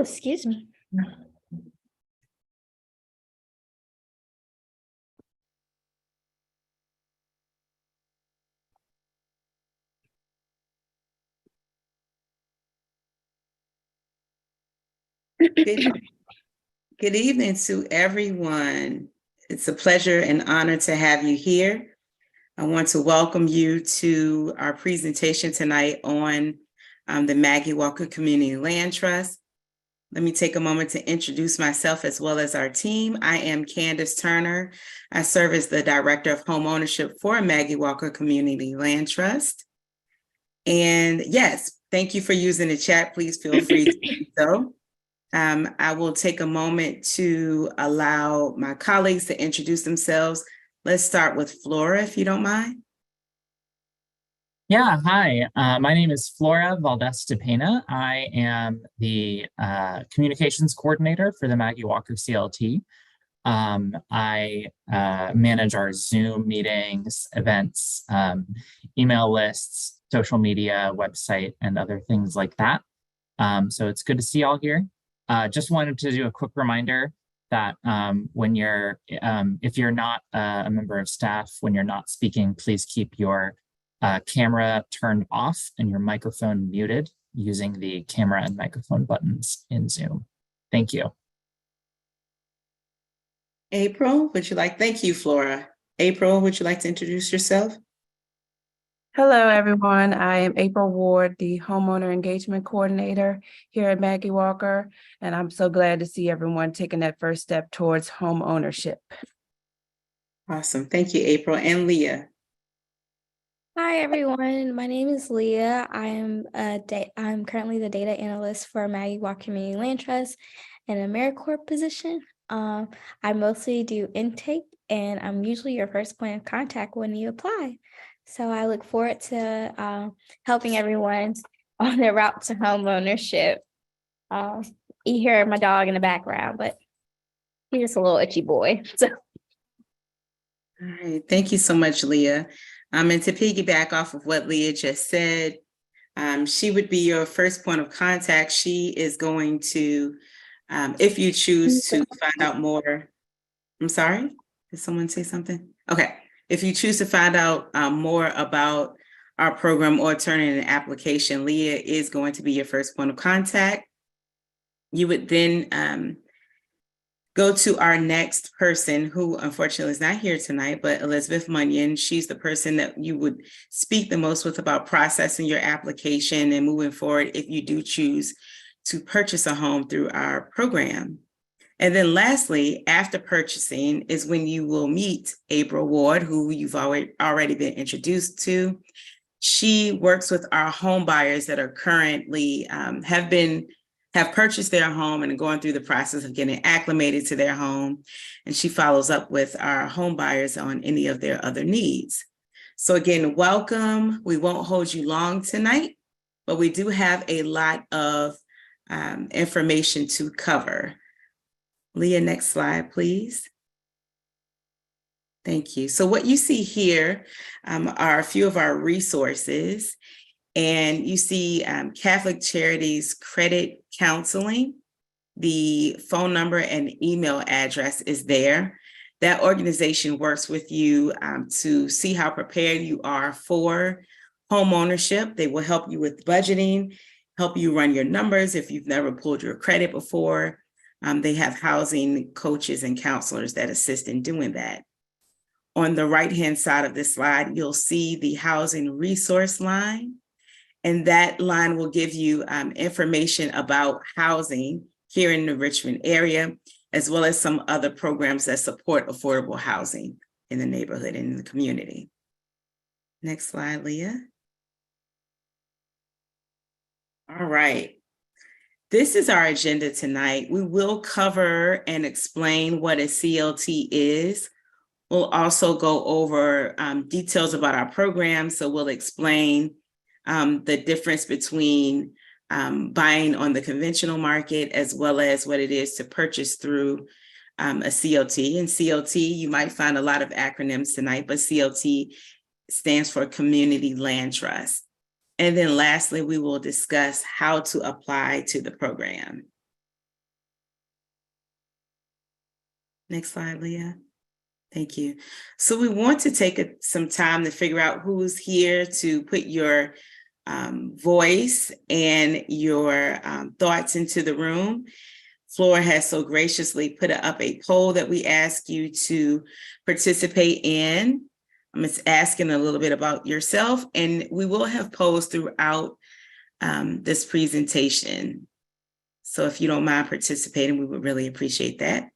excuse me. Good evening to everyone. It's a pleasure and honor to have you here. I want to welcome you to our presentation tonight on the Maggie Walker Community Land Trust. Let me take a moment to introduce myself as well as our team. I am Candace Turner. I serve as the Director of Home Ownership for Maggie Walker Community Land Trust. And yes, thank you for using the chat. Please feel free to do so. I will take a moment to allow my colleagues to introduce themselves. Let's start with Flora, if you don't mind. Yeah, hi. My name is Flora Valdez-Tepena. I am the communications coordinator for the Maggie Walker CLT. I manage our Zoom meetings, events, email lists, social media, website, and other things like that. So it's good to see y'all here. Just wanted to do a quick reminder that when you're, if you're not a member of staff, when you're not speaking, please keep your camera turned off and your microphone muted using the camera and microphone buttons in Zoom. Thank you. April, thank you, Flora. April, would you like to introduce yourself? Hello, everyone. I am April Ward, the Homeowner Engagement Coordinator here at Maggie Walker, and I'm so glad to see everyone taking that first step towards home ownership. Awesome. Thank you, April. And Leah. Hi, everyone. My name is Leah. I'm currently the data analyst for Maggie Walker Community Land Trust in an AmeriCorps position. I mostly do intake, and I'm usually your first point of contact when you apply. So I look forward to helping everyone on their route to home ownership. You hear my dog in the background, but he's just a little itchy boy. So. All right. Thank you so much, Leah. And to piggyback off of what Leah just said, she would be your first point of contact. She is going to, if you choose to find out more. I'm sorry, did someone say something? Okay. If you choose to find out more about our program or turn in an application, Leah is going to be your first point of contact. You would then go to our next person, who unfortunately is not here tonight, but Elizabeth Munyon. She's the person that you would speak the most with about processing your application and moving forward if you do choose to purchase a home through our program. And then lastly, after purchasing is when you will meet April Ward, who you've already been introduced to. She works with our home buyers that are currently have purchased their home and are going through the process of getting acclimated to their home. And she follows up with our home buyers on any of their other needs. So again, welcome. We won't hold you long tonight, but we do have a lot of information to cover. Leah, next slide, please. Thank you. So what you see here are a few of our resources. And you see Catholic Charities Credit Counseling. The phone number and email address is there. That organization works with you to see how prepared you are for home ownership. They will help you with budgeting, help you run your numbers if you've never pulled your credit before. They have housing coaches and counselors that assist in doing that. On the right-hand side of this slide, you'll see the housing resource line. And that line will give you information about housing here in the Richmond area, as well as some other programs that support affordable housing in the neighborhood and in the community. Next slide, Leah. All right. This is our agenda tonight. We will cover and explain what a CLT is. We'll also go over details about our program. So we'll explain the difference between buying on the conventional market as well as what it is to purchase through a CLT. And CLT, you might find a lot of acronyms tonight, but CLT stands for Community Land Trust. And then lastly, we will discuss how to apply to the program. Next slide, Leah. Thank you. So we want to take some time to figure out who's here to put your voice and your thoughts into the room. Flora has so graciously put up a poll that we ask you to participate in. It's asking a little bit about yourself, and we will have polls throughout this presentation. So if you don't mind participating, we would really appreciate that.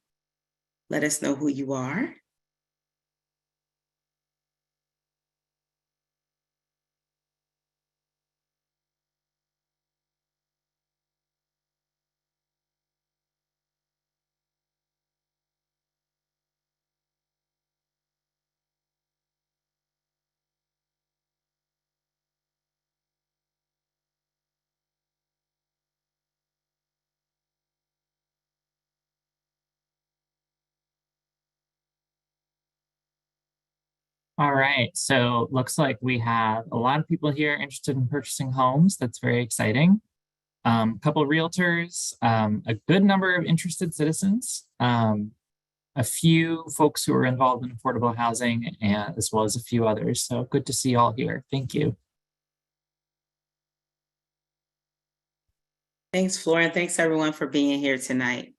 Let us know who you are. All right, so looks like we have a lot of people here interested in purchasing homes. That's very exciting. A couple of realtors, a good number of interested citizens, a few folks who are involved in affordable housing, and as well as a few others. So good to see you all here. Thank you. Thanks, Flora. Thanks, everyone, for being here tonight.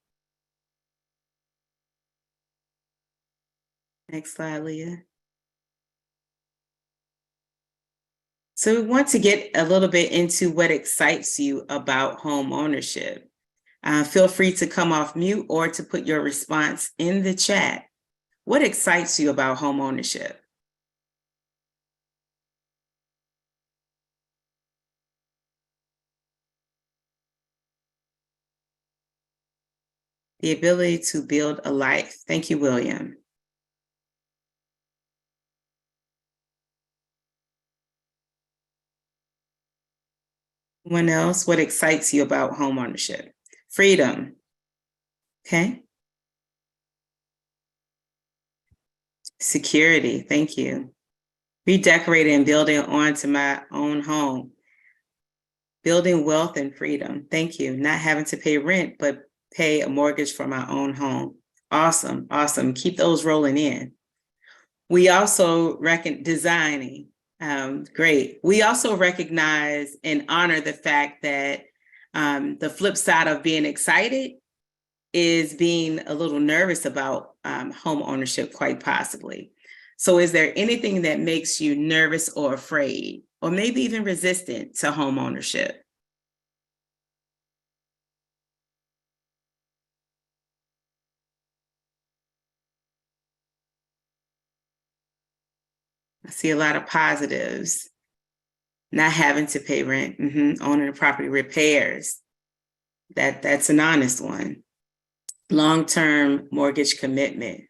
Next slide, Leah. So we want to get a little bit into what excites you about home ownership. Feel free to come off mute or to put your response in the chat. What excites you about home ownership? The ability to build a life. Thank you, William. Anyone else? What excites you about home ownership? Freedom. Okay. Security. Thank you. Redecorating and building onto my own home. Building wealth and freedom. Thank you. Not having to pay rent, but pay a mortgage for my own home. Awesome. Awesome. Keep those rolling in. We also designing. Great. We also recognize and honor the fact that the flip side of being excited is being a little nervous about home ownership, quite possibly. So is there anything that makes you nervous or afraid, or maybe even resistant to home ownership? I see a lot of positives. Not having to pay rent, owning the property, repairs. That's an honest one. Long-term mortgage commitment.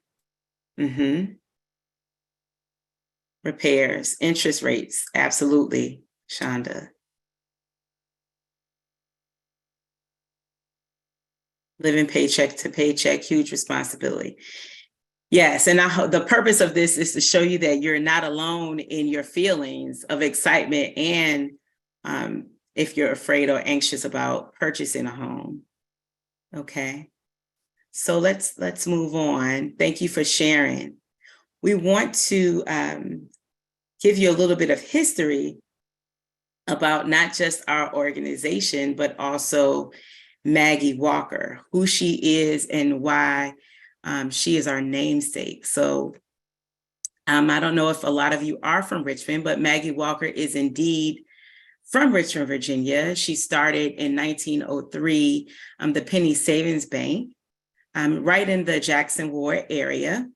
Repairs, interest rates, absolutely, Shonda. Living paycheck to paycheck, huge responsibility. Yes, and the purpose of this is to show you that you're not alone in your feelings of excitement and if you're afraid or anxious about purchasing a home. Okay, so let's move on. Thank you for sharing. We want to give you a little bit of history about not just our organization, but also Maggie Walker, who she is and why she is our namesake. So I don't know if a lot of you are from Richmond, but Maggie Walker is indeed from Richmond, Virginia. She started in 1903, the Penny Savings Bank, right in the Jackson Ward area.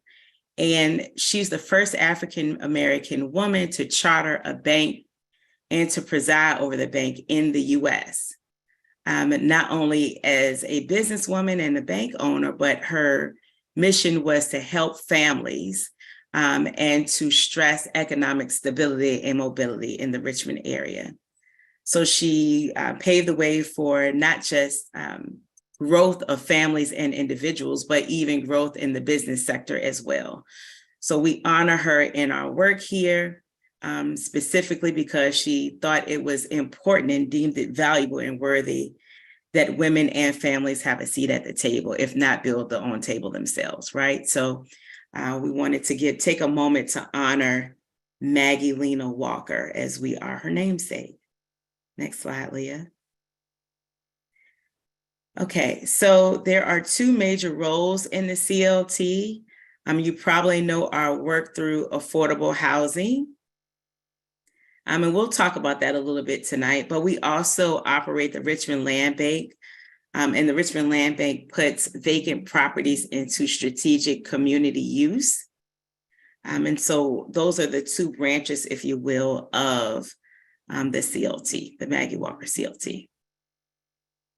And she's the first African-American woman to charter a bank and to preside over the bank in the US. Not only as a businesswoman and a bank owner, but her mission was to help families and to stress economic stability and mobility in the Richmond area. So she paved the way for not just growth of families and individuals, but even growth in the business sector as well. So we honor her in our work here, specifically because she thought it was important and deemed it valuable and worthy that women and families have a seat at the table, if not build their own table themselves, right? So we wanted to take a moment to honor Maggie Lena Walker as we are her namesake. Next slide, Leah. Okay, so there are two major roles in the CLT. You probably know our work through affordable housing. And we'll talk about that a little bit tonight, but we also operate the Richmond Land Bank. And the Richmond Land Bank puts vacant properties into strategic community use. And so those are the two branches, if you will, of the CLT, the Maggie Walker CLT.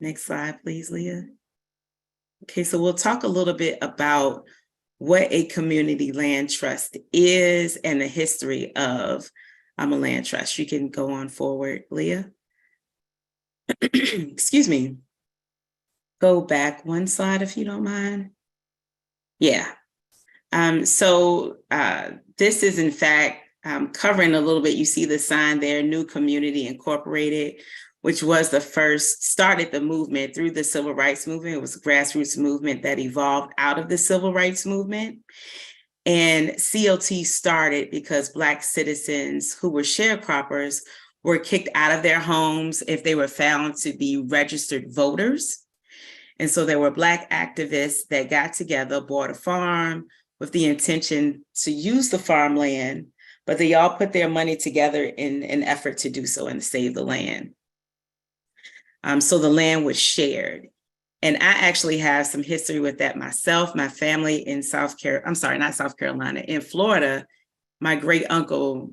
Next slide, please, Leah. Okay, so we'll talk a little bit about what a community land trust is and the history of a land trust. You can go on forward, Leah. Excuse me. Go back one slide if you don't mind. Yeah. So this is in fact covering a little bit. You see the sign there, New Community Incorporated, which was the first, started the movement through the civil rights movement. It was a grassroots movement that evolved out of the civil rights movement. And CLT started because Black citizens who were sharecroppers were kicked out of their homes if they were found to be registered voters. And so there were Black activists that got together, bought a farm with the intention to use the farmland, but they all put their money together in an effort to do so and to save the land. So the land was shared. And I actually have some history with that myself. My family in in Florida, my great uncle,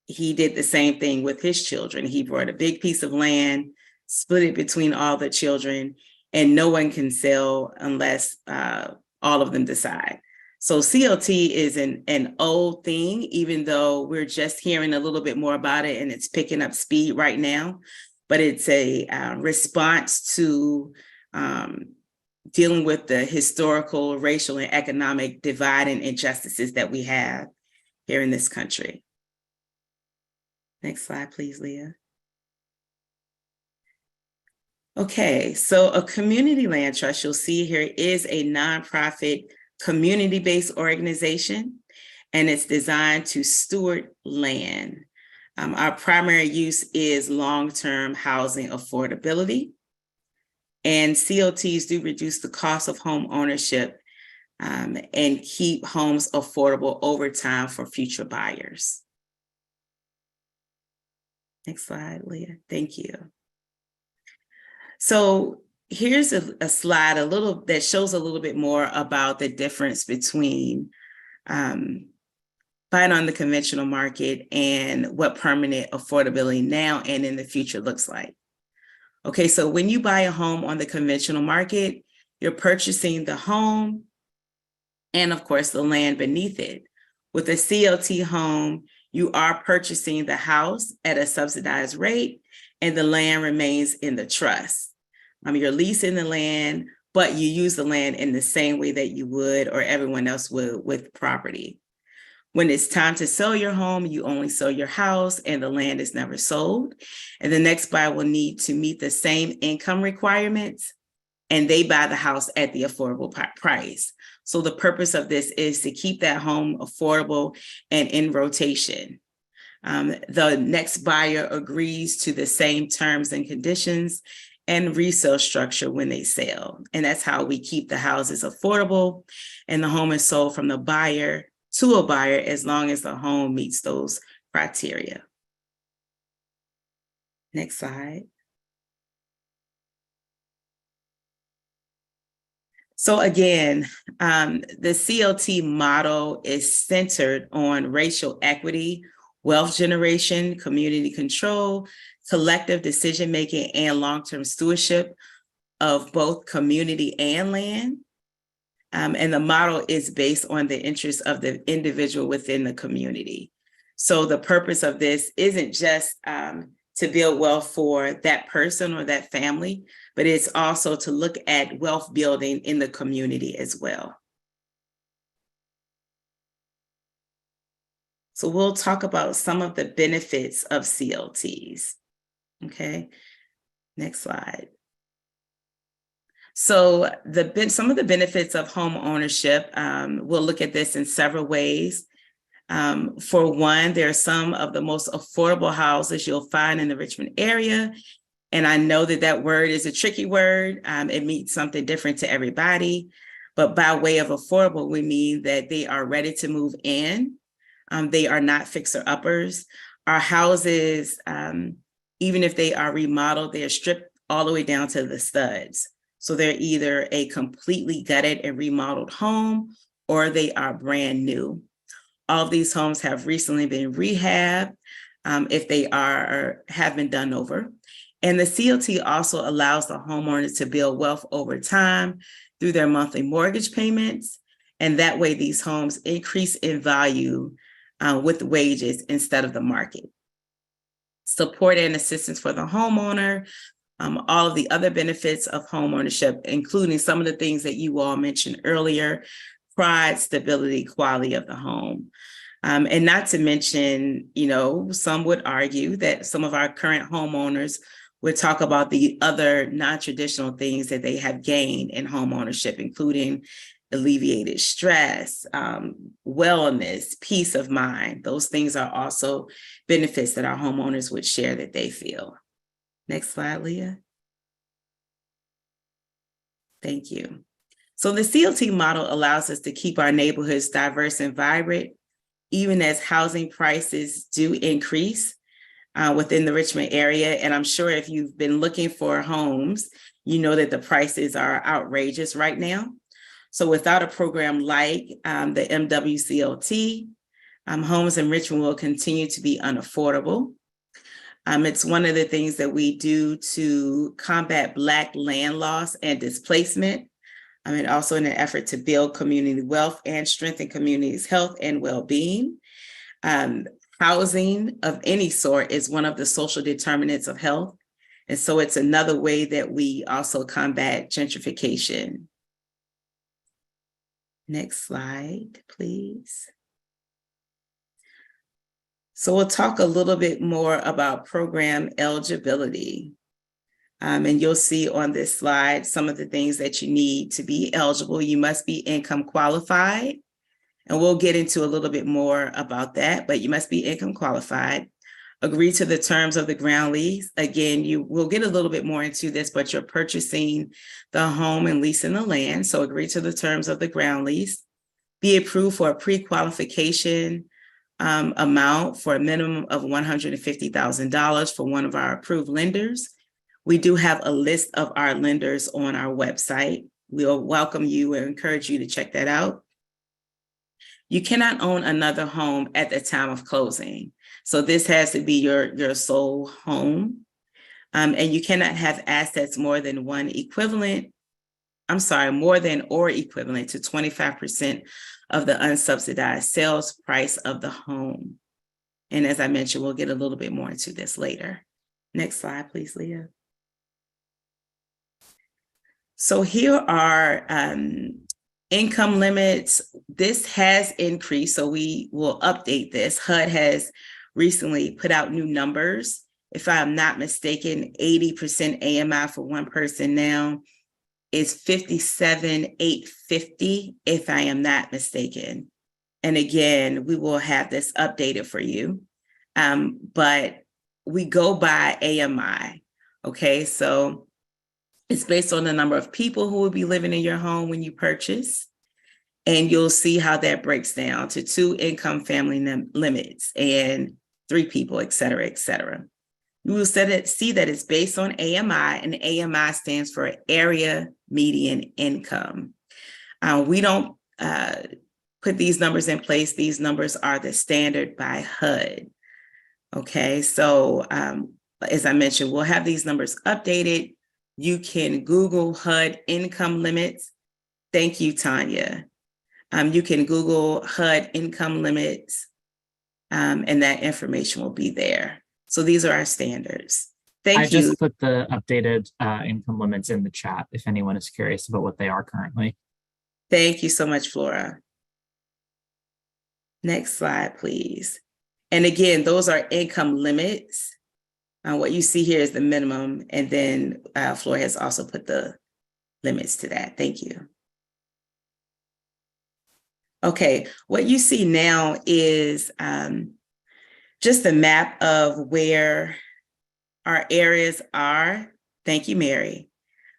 he did the same thing with his children. He brought a big piece of land, split it between all the children, and no one can sell unless all of them decide. So CLT is an old thing, even though we're just hearing a little bit more about it and it's picking up speed right now. But it's a response to dealing with the historical, racial, and economic divide and injustices that we have here in this country. Next slide, please, Leah. Okay, so a community land trust, you'll see here, is a nonprofit community-based organization, and it's designed to steward land. Our primary use is long-term housing affordability, and CLTs do reduce the cost of home ownership and keep homes affordable over time for future buyers. Next slide, Leah. Thank you. So here's a slide that shows a little bit more about the difference between buying on the conventional market and what permanent affordability now and in the future looks like. Okay, so when you buy a home on the conventional market, you're purchasing the home and of course the land beneath it. With a CLT home, you are purchasing the house at a subsidized rate and the land remains in the trust. You're leasing the land, but you use the land in the same way that you would or everyone else would with property. When it's time to sell your home, you only sell your house and the land is never sold. And the next buyer will need to meet the same income requirements and they buy the house at the affordable price. So the purpose of this is to keep that home affordable and in rotation. The next buyer agrees to the same terms and conditions and resale structure when they sell. And that's how we keep the houses affordable and the home is sold from the buyer to a buyer as long as the home meets those criteria. Next slide. So again, the CLT model is centered on racial equity, wealth generation, community control, collective decision-making, and long-term stewardship of both community and land. And the model is based on the interests of the individual within the community. So the purpose of this isn't just to build wealth for that person or that family, but it's also to look at wealth building in the community as well. So we'll talk about some of the benefits of CLTs. Okay, next slide. So some of the benefits of home ownership, we'll look at this in several ways. For one, there are some of the most affordable houses you'll find in the Richmond area. And I know that that word is a tricky word. It means something different to everybody. But by way of affordable, we mean that they are ready to move in. They are not fixer-uppers. Our houses, even if they are remodeled, they are stripped all the way down to the studs. So they're either a completely gutted and remodeled home, or they are brand new. All of these homes have recently been rehabbed, if they have been done over. And the CLT also allows the homeowner to build wealth over time through their monthly mortgage payments. And that way these homes increase in value with wages instead of the market. Support and assistance for the homeowner, all of the other benefits of homeownership, including some of the things that you all mentioned earlier: pride, stability, quality of the home. And not to mention, some would argue that some of our current homeowners would talk about the other non-traditional things that they have gained in homeownership, including alleviated stress, wellness, peace of mind. Those things are also benefits that our homeowners would share that they feel. Next slide, Leah. Thank you. So the CLT model allows us to keep our neighborhoods diverse and vibrant, even as housing prices do increase within the Richmond area. And I'm sure if you've been looking for homes, you know that the prices are outrageous right now. So without a program like the MWCLT, homes in Richmond will continue to be unaffordable. It's one of the things that we do to combat Black land loss and displacement, and also in an effort to build community wealth and strengthen communities' health and well-being. Housing of any sort is one of the social determinants of health. And so it's another way that we also combat gentrification. Next slide, please. So we'll talk a little bit more about program eligibility. And you'll see on this slide some of the things that you need to be eligible. You must be income qualified. And we'll get into a little bit more about that, but you must be income qualified. Agree to the terms of the ground lease. Again, you will get a little bit more into this, but you're purchasing the home and leasing the land. So agree to the terms of the ground lease. Be approved for a pre-qualification amount for a minimum of $150,000 for one of our approved lenders. We do have a list of our lenders on our website. We'll welcome you and encourage you to check that out. You cannot own another home at the time of closing. So this has to be your sole home. And you cannot have assets more than or equivalent to 25% of the unsubsidized sales price of the home. And as I mentioned, we'll get a little bit more into this later. Next slide, please, Leah. So here are income limits. This has increased, so we will update this. HUD has recently put out new numbers. If I'm not mistaken, 80% AMI for one person now is $57,850, if I am not mistaken. And again, we will have this updated for you. But we go by AMI, okay? So it's based on the number of people who will be living in your home when you purchase. And you'll see how that breaks down to 2 income family limits and 3 people, et cetera, et cetera. You will see that it's based on AMI, and AMI stands for Area Median Income. We don't put these numbers in place. These numbers are the standard by HUD. Okay, so as I mentioned, we'll have these numbers updated. You can Google HUD income limits. Thank you, Tanya. You can Google HUD income limits, and that information will be there. So these are our standards. Thank you. I just put the updated income limits in the chat if anyone is curious about what they are currently. Thank you so much, Flora. Next slide, please. And again, those are income limits. What you see here is the minimum, and then Flora has also put the limits to that. Thank you. Okay, what you see now is just a map of where our areas are. Thank you, Mary.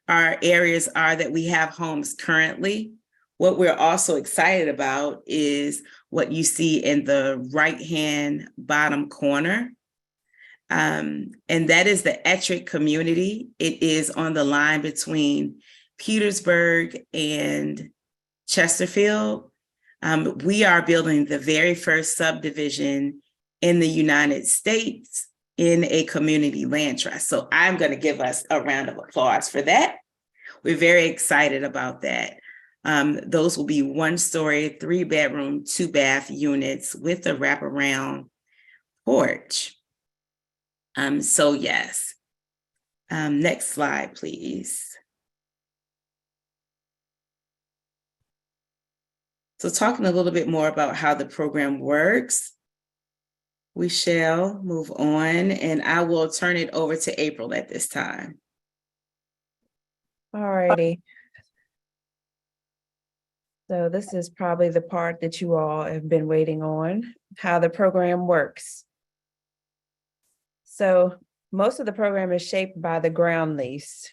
Our areas are that we have homes currently. What we're also excited about is what you see in the right-hand bottom corner. And that is the Ettrick community. It is on the line between Petersburg and Chesterfield. We are building the very first subdivision in the United States in a community land trust. So I'm going to give us a round of applause for that. We're very excited about that. Those will be 1-story, 3-bedroom, 2-bath units with a wraparound porch. So yes. Next slide, please. So talking a little bit more about how the program works, we shall move on, and I will turn it over to April at this time. All righty. So this is probably the part that you all have been waiting on, how the program works. So most of the program is shaped by the ground lease.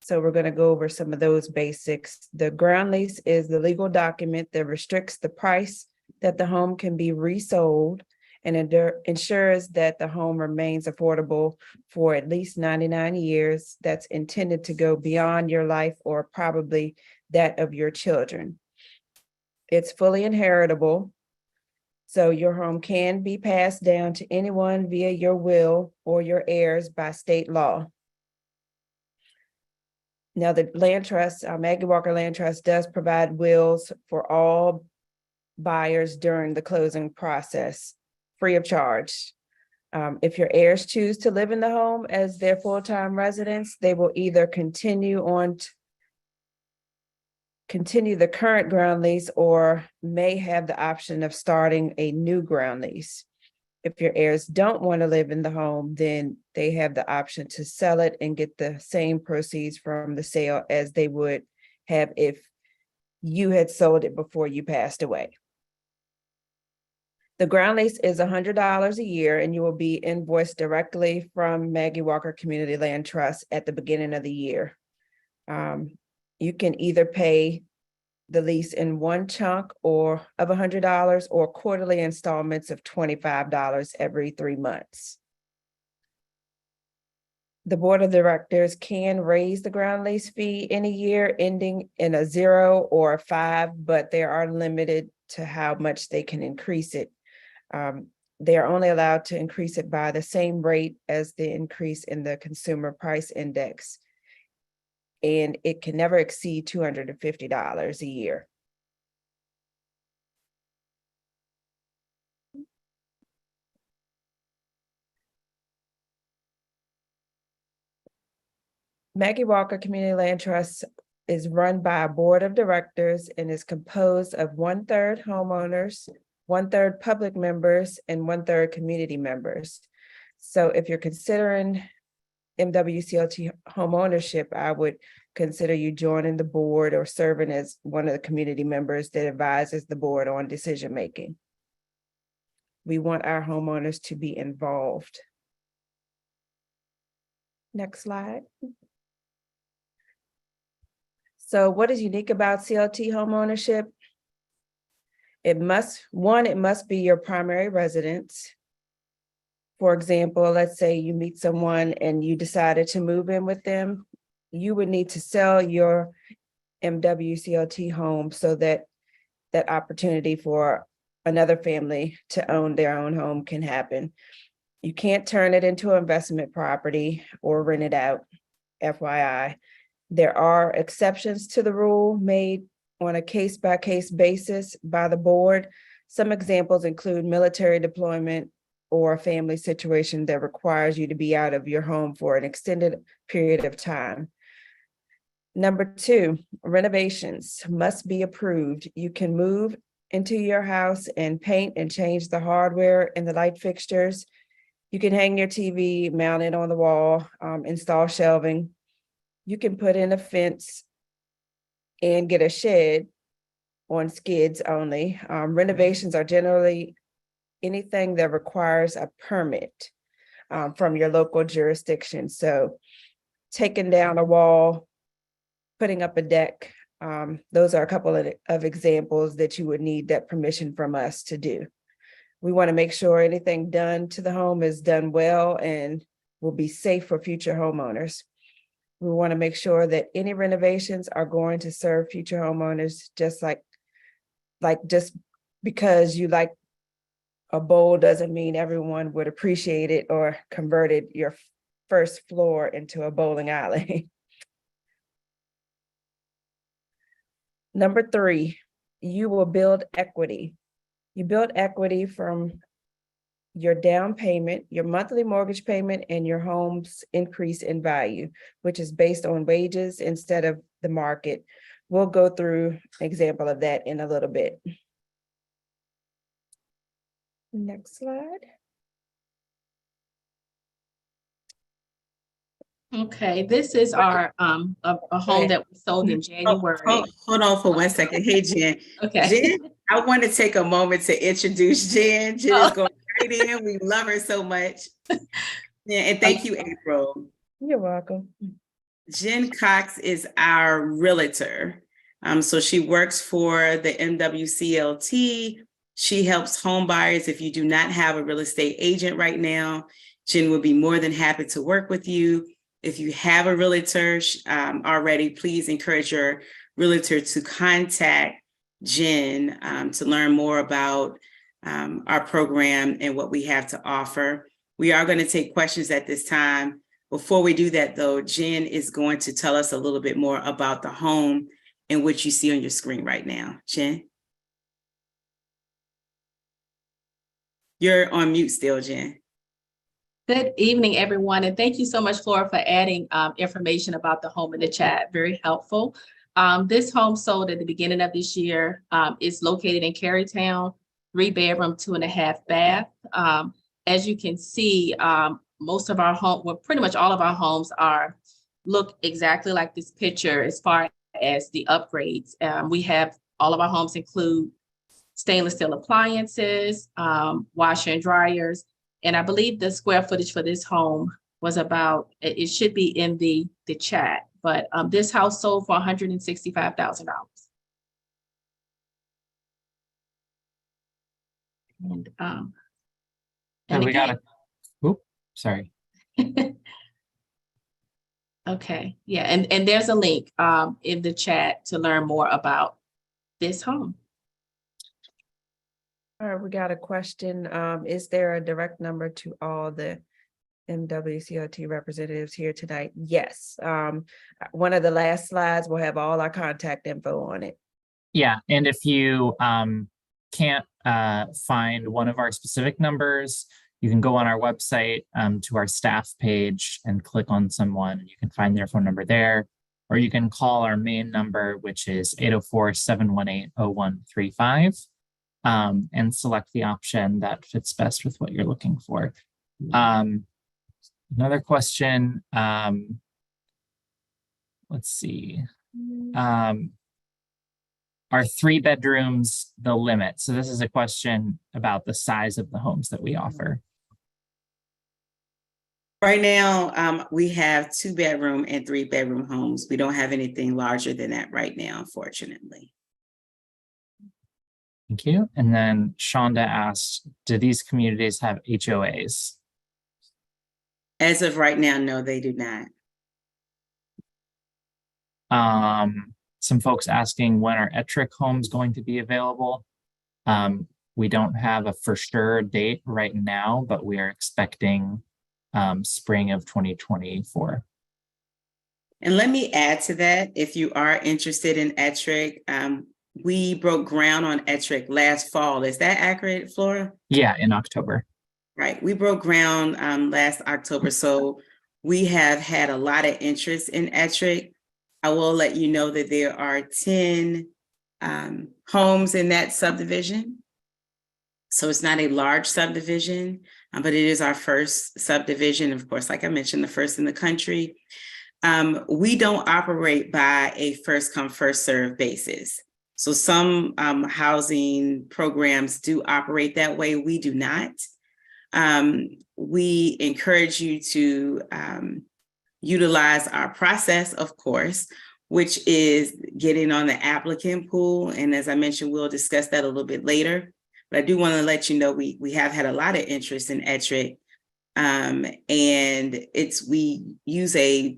So we're going to go over some of those basics. The ground lease is the legal document that restricts the price that the home can be resold and ensures that the home remains affordable for at least 99 years. That's intended to go beyond your life or probably that of your children. It's fully inheritable. So your home can be passed down to anyone via your will or your heirs by state law. Now, the land trust, Maggie Walker Land Trust does provide wills for all buyers during the closing process, free of charge. If your heirs choose to live in the home as their full-time residents, they will either continue the current ground lease or may have the option of starting a new ground lease. If your heirs don't want to live in the home, then they have the option to sell it and get the same proceeds from the sale as they would have if you had sold it before you passed away. The ground lease is $100 a year, and you will be invoiced directly from Maggie Walker Community Land Trust at the beginning of the year. You can either pay the lease in one chunk of $100 or quarterly installments of $25 every 3 months. The board of directors can raise the ground lease fee in a year ending in a 0 or a 5, but they are limited to how much they can increase it. They are only allowed to increase it by the same rate as the increase in the consumer price index. And it can never exceed $250 a year. Maggie Walker Community Land Trust is run by a board of directors and is composed of 1/3 homeowners, 1/3 public members, and 1/3 community members. So if you're considering MWCLT home ownership, I would consider you joining the board or serving as one of the community members that advises the board on decision making. We want our homeowners to be involved. Next slide. So what is unique about CLT home ownership? It must be your primary residence. For example, let's say you meet someone and you decided to move in with them, you would need to sell your MWCLT home so that that opportunity for another family to own their own home can happen. You can't turn it into an investment property or rent it out, FYI. There are exceptions to the rule made on a case-by-case basis by the board. Some examples include military deployment or a family situation that requires you to be out of your home for an extended period of time. Number 2, renovations must be approved. You can move into your house and paint and change the hardware and the light fixtures. You can hang your TV, mount it on the wall, install shelving. you can put in a fence and get a shed on skids only. Renovations are generally anything that requires a permit from your local jurisdiction. So taking down a wall, putting up a deck, those are a couple of examples that you would need that permission from us to do. We want to make sure anything done to the home is done well and will be safe for future homeowners. We want to make sure that any renovations are going to serve future homeowners, just like just because you like a bowl doesn't mean everyone would appreciate it or converted your first floor into a bowling alley. Number 3, you will build equity. You build equity from your down payment, your monthly mortgage payment, and your home's increase in value, which is based on wages instead of the market. We'll go through an example of that in a little bit. Next slide. Okay, this is our a home that was sold in January. Hold on for 1 second. Hey, Jen. Okay. Jen, I want to take a moment to introduce Jen. Jen is going right in. We love her so much. Yeah, and thank you, April. You're welcome. Jen Cox is our realtor. So she works for the MWCLT. She helps home buyers. If you do not have a real estate agent right now, Jen would be more than happy to work with you. If you have a realtor already, please encourage your realtor to contact Jen to learn more about our program and what we have to offer. We are going to take questions at this time. Before we do that, though, Jen is going to tell us a little bit more about the home and what you see on your screen right now. Jen? You're on mute still, Jen. Good evening, everyone, and thank you so much, Flora, for adding information about the home in the chat. Very helpful. This home sold at the beginning of this year. Is located in Carytown, 3-bedroom, 2.5 bath. As you can see, most of our home, well, pretty much all of our homes look exactly like this picture as far as the upgrades. We have all of our homes include stainless steel appliances, washer and dryers. And I believe the square footage for this home was about, it should be in the chat, but this house sold for $165,000. And we got it. Sorry. Okay, yeah, and there's a link in the chat to learn more about this home. All right, we got a question. Is there a direct number to all the MWCLT representatives here tonight? Yes. One of the last slides will have all our contact info on it. Yeah, and if you can't find one of our specific numbers, you can go on our website to our staff page and click on someone. You can find their phone number there, or you can call our main number, which is 804-718-0135. And select the option that fits best with what you're looking for. Another question, let's see. Are 3 bedrooms the limit? So this is a question about the size of the homes that we offer. Right now, we have 2-bedroom and 3-bedroom homes. We don't have anything larger than that right now, unfortunately. Thank you. And then Shonda asked, do these communities have HOAs? As of right now, no, they do not. Some folks asking when are Ettrick homes going to be available? We don't have a for sure date right now, but we are expecting spring of 2024. And let me add to that, if you are interested in Ettrick, we broke ground on Ettrick last fall. Is that accurate, Flora? Yeah, in October. Right. We broke ground last October. So we have had a lot of interest in Ettrick. I will let you know that there are 10 homes in that subdivision. So it's not a large subdivision, but it is our first subdivision. Of course, like I mentioned, the first in the country. We don't operate by a first come, first serve basis. So some housing programs do operate that way. We do not. We encourage you to utilize our process, of course, which is getting on the applicant pool. And as I mentioned, we'll discuss that a little bit later. But I do want to let you know we have had a lot of interest in ETRIC. And we use a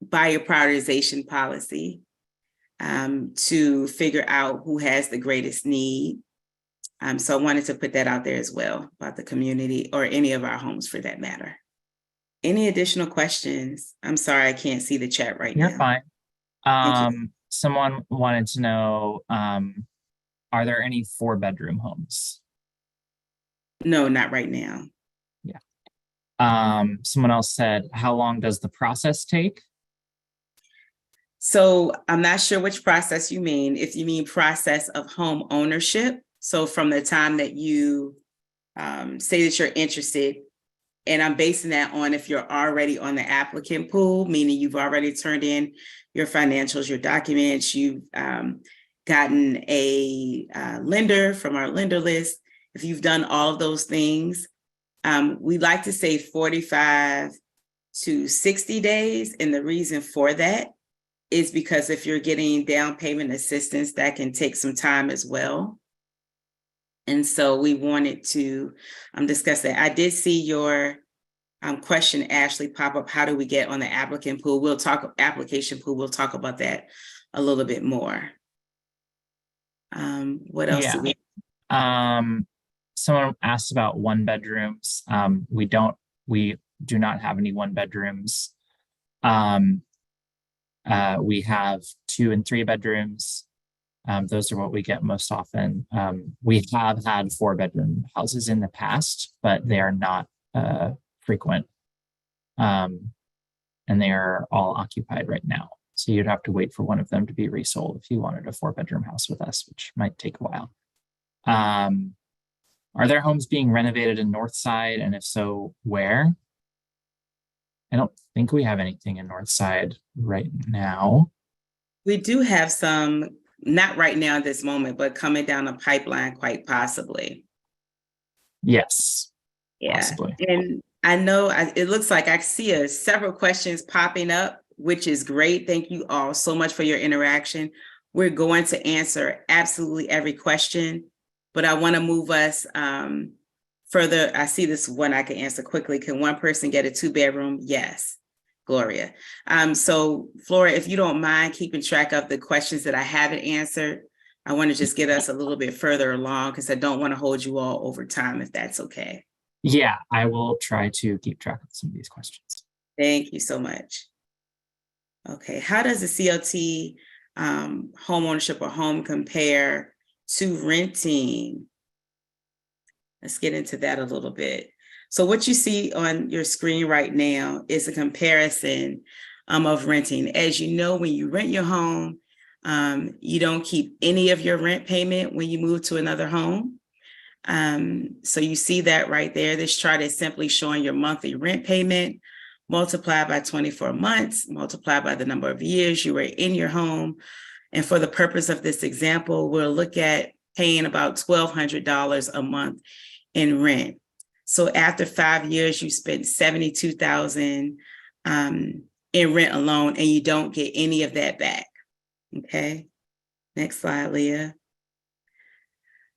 buyer prioritization policy to figure out who has the greatest need. So I wanted to put that out there as well about the community, or any of our homes for that matter. Any additional questions? I'm sorry, I can't see the chat right now. You're fine. Thank you. Someone wanted to know, are there any 4-bedroom homes? No, not right now. Someone else said, how long does the process take? So I'm not sure which process you mean. If you mean process of home ownership, so from the time that you say that you're interested, and I'm basing that on if you're already on the applicant pool, meaning you've already turned in your financials, your documents, you've gotten a lender from our lender list. If you've done all of those things, we like to say 45 to 60 days. And the reason for that is because if you're getting down payment assistance, that can take some time as well. And so we wanted to discuss that. I did see your question, Ashley, pop up. How do we get on the applicant pool? We'll talk application pool. We'll talk about that a little bit more. What else do we? Someone asked about 1-bedrooms. We do not have any 1-bedrooms. We have 2 and 3 bedrooms. Those are what we get most often. We have had 4-bedroom houses in the past, but they are not frequent. And they are all occupied right now. So you'd have to wait for one of them to be resold if you wanted a 4-bedroom house with us, which might take a while. Are there homes being renovated in Northside? And if so, where? I don't think we have anything in Northside right now. We do have some, not right now at this moment, but coming down the pipeline, quite possibly. Yes. Yeah. Possibly. And I know it looks like I see several questions popping up, which is great. Thank you all so much for your interaction. We're going to answer absolutely every question, but I want to move us further. I see this one I can answer quickly. Can one person get a 2-bedroom? Yes, Gloria. So Flora, if you don't mind keeping track of the questions that I haven't answered, I want to just get us a little bit further along because I don't want to hold you all over time, if that's okay. Yeah, I will try to keep track of some of these questions. Thank you so much. Okay, how does the CLT home ownership or home compare to renting? Let's get into that a little bit. So what you see on your screen right now is a comparison of renting. As you know, when you rent your home, you don't keep any of your rent payment when you move to another home. So you see that right there. This chart is simply showing your monthly rent payment multiplied by 24 months, multiplied by the number of years you were in your home. And for the purpose of this example, we'll look at paying about $1,200 a month in rent. So after 5 years, you spent $72,000 in rent alone, and you don't get any of that back. Okay, next slide, Leah.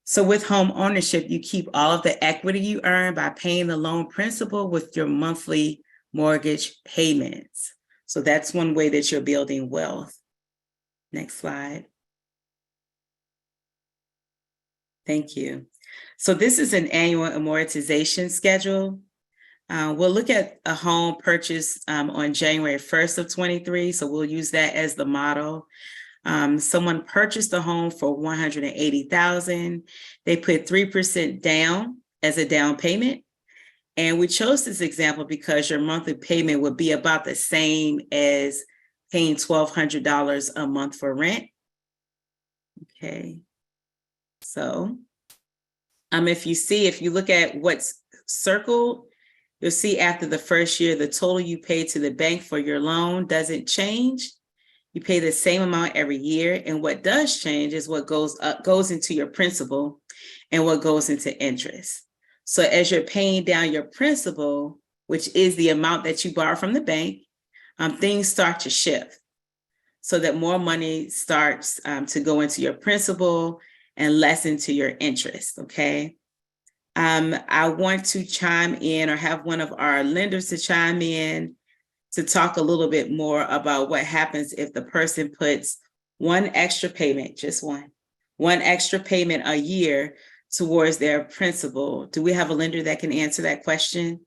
So with home ownership, you keep all of the equity you earn by paying the loan principal with your monthly mortgage payments. So that's one way that you're building wealth. Next slide. Thank you. So this is an annual amortization schedule. We'll look at a home purchase on January 1st of 23. So we'll use that as the model. Someone purchased a home for $180,000. They put 3% down as a down payment. And we chose this example because your monthly payment would be about the same as paying $1,200 a month for rent. Okay. So if you look at what's circled, you'll see after the first year, the total you pay to the bank for your loan doesn't change. You pay the same amount every year. And what does change is what goes into your principal and what goes into interest. So as you're paying down your principal, which is the amount that you borrow from the bank, things start to shift so that more money starts to go into your principal and less into your interest, okay? I want to chime in or have one of our lenders to chime in to talk a little bit more about what happens if the person puts one extra payment, just one extra payment a year towards their principal. Do we have a lender that can answer that question?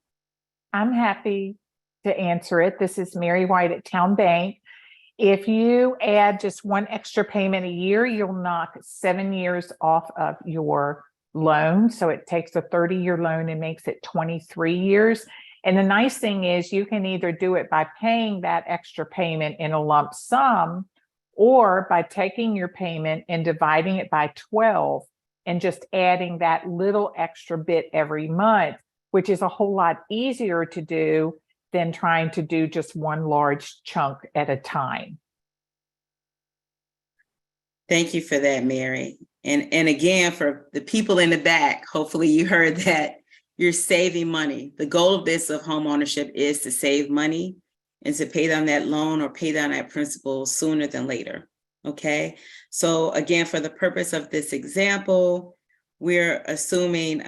I'm happy to answer it. This is Mary White at Town Bank. If you add just one extra payment a year, you'll knock 7 years off of your loan. So it takes a 30-year loan and makes it 23 years. And the nice thing is you can either do it by paying that extra payment in a lump sum or by taking your payment and dividing it by 12 and just adding that little extra bit every month, which is a whole lot easier to do than trying to do just one large chunk at a time. Thank you for that, Mary. And again, for the people in the back, hopefully you heard that you're saving money. The goal of this of home ownership is to save money and to pay down that loan or pay down that principal sooner than later. Okay. So again, for the purpose of this example, we're assuming,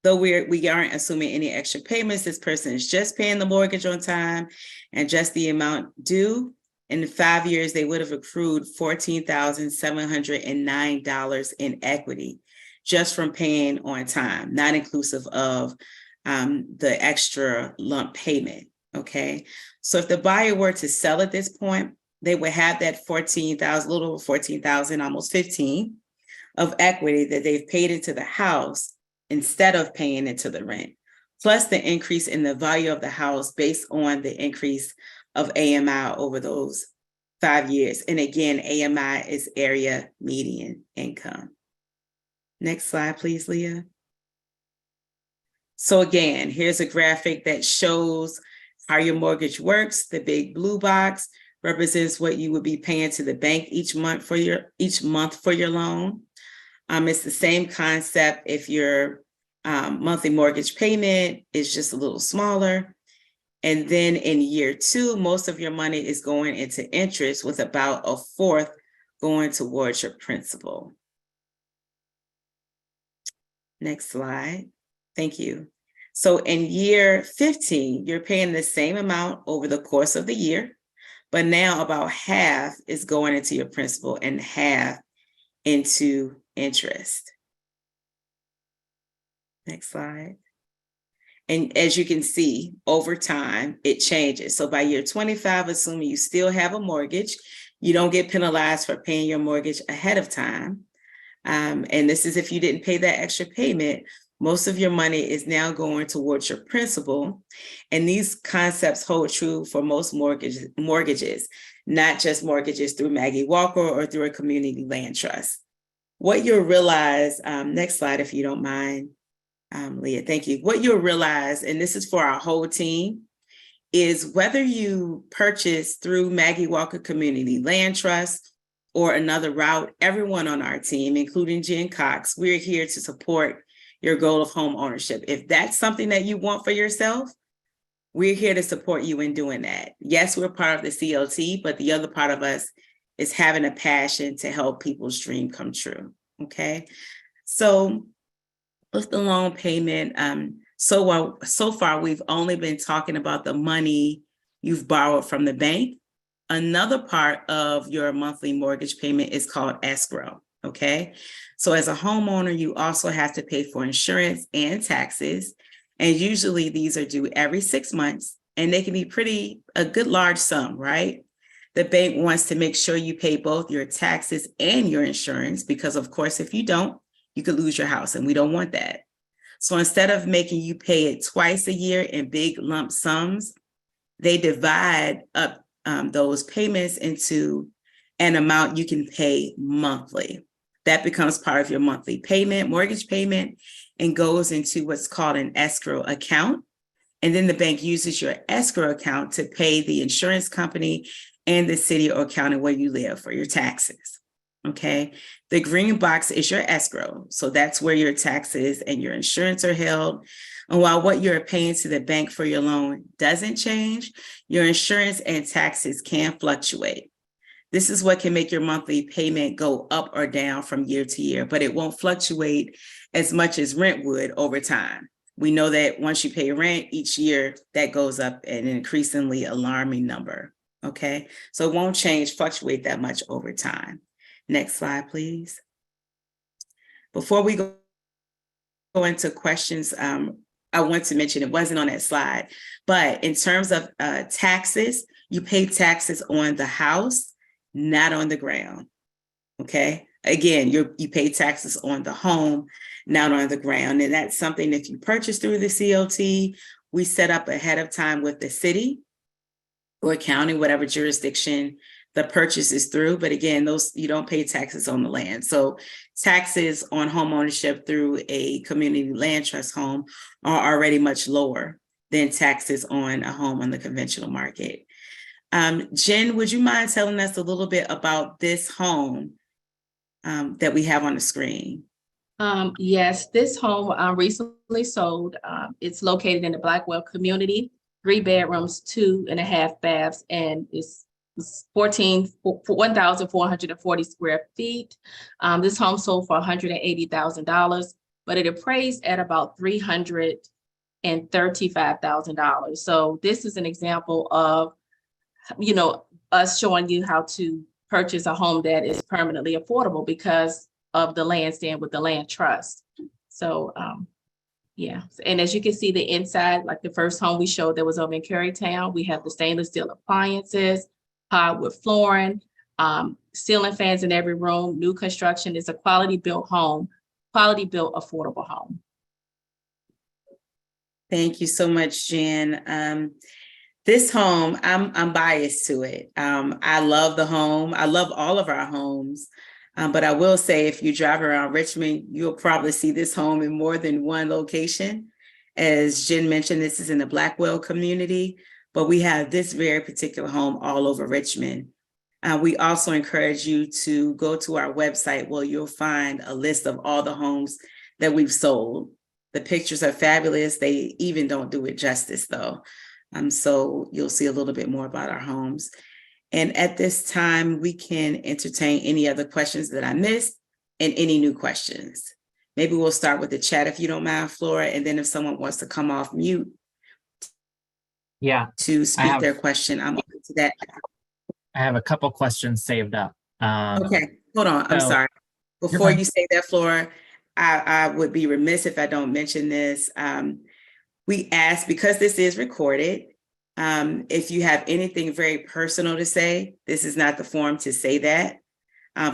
though we aren't assuming any extra payments, this person is just paying the mortgage on time and just the amount due. In 5 years, they would have accrued $14,709 in equity just from paying on time, not inclusive of the extra lump payment, okay? So if the buyer were to sell at this point, they would have that $14,000, a little over $14,000, almost $15,000 of equity that they've paid into the house instead of paying into the rent, plus the increase in the value of the house based on the increase of AMI over those 5 years. And again, AMI is area median income. Next slide, please, Leah. So again, here's a graphic that shows how your mortgage works. The big blue box represents what you would be paying to the bank each month for your loan. It's the same concept if your monthly mortgage payment is just a little smaller. And then in year 2, most of your money is going into interest, with about a fourth going towards your principal. Next slide. Thank you. So in year 15, you're paying the same amount over the course of the year, but now about half is going into your principal and half into interest. Next slide. And as you can see, over time, it changes. So by year 25, assuming you still have a mortgage, you don't get penalized for paying your mortgage ahead of time. And this is if you didn't pay that extra payment, most of your money is now going towards your principal. And these concepts hold true for most mortgages, not just mortgages through Maggie Walker or through a community land trust. What you'll realize, next slide, if you don't mind, Leah, thank you. What you'll realize, and this is for our whole team, is whether you purchase through Maggie Walker Community Land Trust or another route, everyone on our team, including Jen Cox, we're here to support your goal of home ownership. If that's something that you want for yourself, we're here to support you in doing that. Yes, we're part of the CLT, but the other part of us is having a passion to help people's dream come true, okay? So with the loan payment, so far we've only been talking about the money you've borrowed from the bank. Another part of your monthly mortgage payment is called escrow, okay? So as a homeowner, you also have to pay for insurance and taxes. And usually these are due every 6 months, and they can be a good large sum, right? The bank wants to make sure you pay both your taxes and your insurance, because of course, if you don't, you could lose your house, and we don't want that. So instead of making you pay it twice a year in big lump sums, they divide up those payments into an amount you can pay monthly. That becomes part of your monthly payment, mortgage payment, and goes into what's called an escrow account. And then the bank uses your escrow account to pay the insurance company and the city or county where you live for your taxes. Okay. The green box is your escrow. So that's where your taxes and your insurance are held. And while what you're paying to the bank for your loan doesn't change, your insurance and taxes can fluctuate. This is what can make your monthly payment go up or down from year to year, but it won't fluctuate as much as rent would over time. We know that once you pay rent each year, that goes up an increasingly alarming number. Okay, so it won't fluctuate that much over time. Next slide, please. Before we go into questions, I want to mention, it wasn't on that slide, but in terms of taxes, you pay taxes on the house, not on the ground. Okay. Again, you pay taxes on the home, not on the ground. And that's something, if you purchase through the CLT, we set up ahead of time with the city or county, whatever jurisdiction the purchase is through. But again, those, you don't pay taxes on the land. So taxes on home ownership through a community land trust home are already much lower than taxes on a home on the conventional market. Jen, would you mind telling us a little bit about this home that we have on the screen? Yes, this home recently sold. It's located in the Blackwell community, 3 bedrooms, 2.5 baths, and it's 1,440 square feet. This home sold for $180,000, but it appraised at about $335,000. So this is an example of, you know, us showing you how to purchase a home that is permanently affordable because of the land stand with the land trust. So yeah, and as you can see, the inside, like the first home we showed that was over in Carytown, we have the stainless steel appliances, hardwood flooring, ceiling fans in every room. New construction. Is a quality built home, quality built affordable home. Thank you so much, Jen. This home, I'm biased to it. I love the home. I love all of our homes. But I will say, if you drive around Richmond, you'll probably see this home in more than one location. As Jen mentioned, this is in the Blackwell community, but we have this very particular home all over Richmond. We also encourage you to go to our website where you'll find a list of all the homes that we've sold. The pictures are fabulous. They even don't do it justice, though. So you'll see a little bit more about our homes. And at this time, we can entertain any other questions that I missed and any new questions. Maybe we'll start with the chat if you don't mind, Flora, and then if someone wants to come off mute to speak their question, I'm open to that. I have a couple questions saved up. Okay, hold on. I'm sorry. Before you say that, Flora, I would be remiss if I don't mention this. We ask, because this is recorded, if you have anything very personal to say, this is not the forum to say that.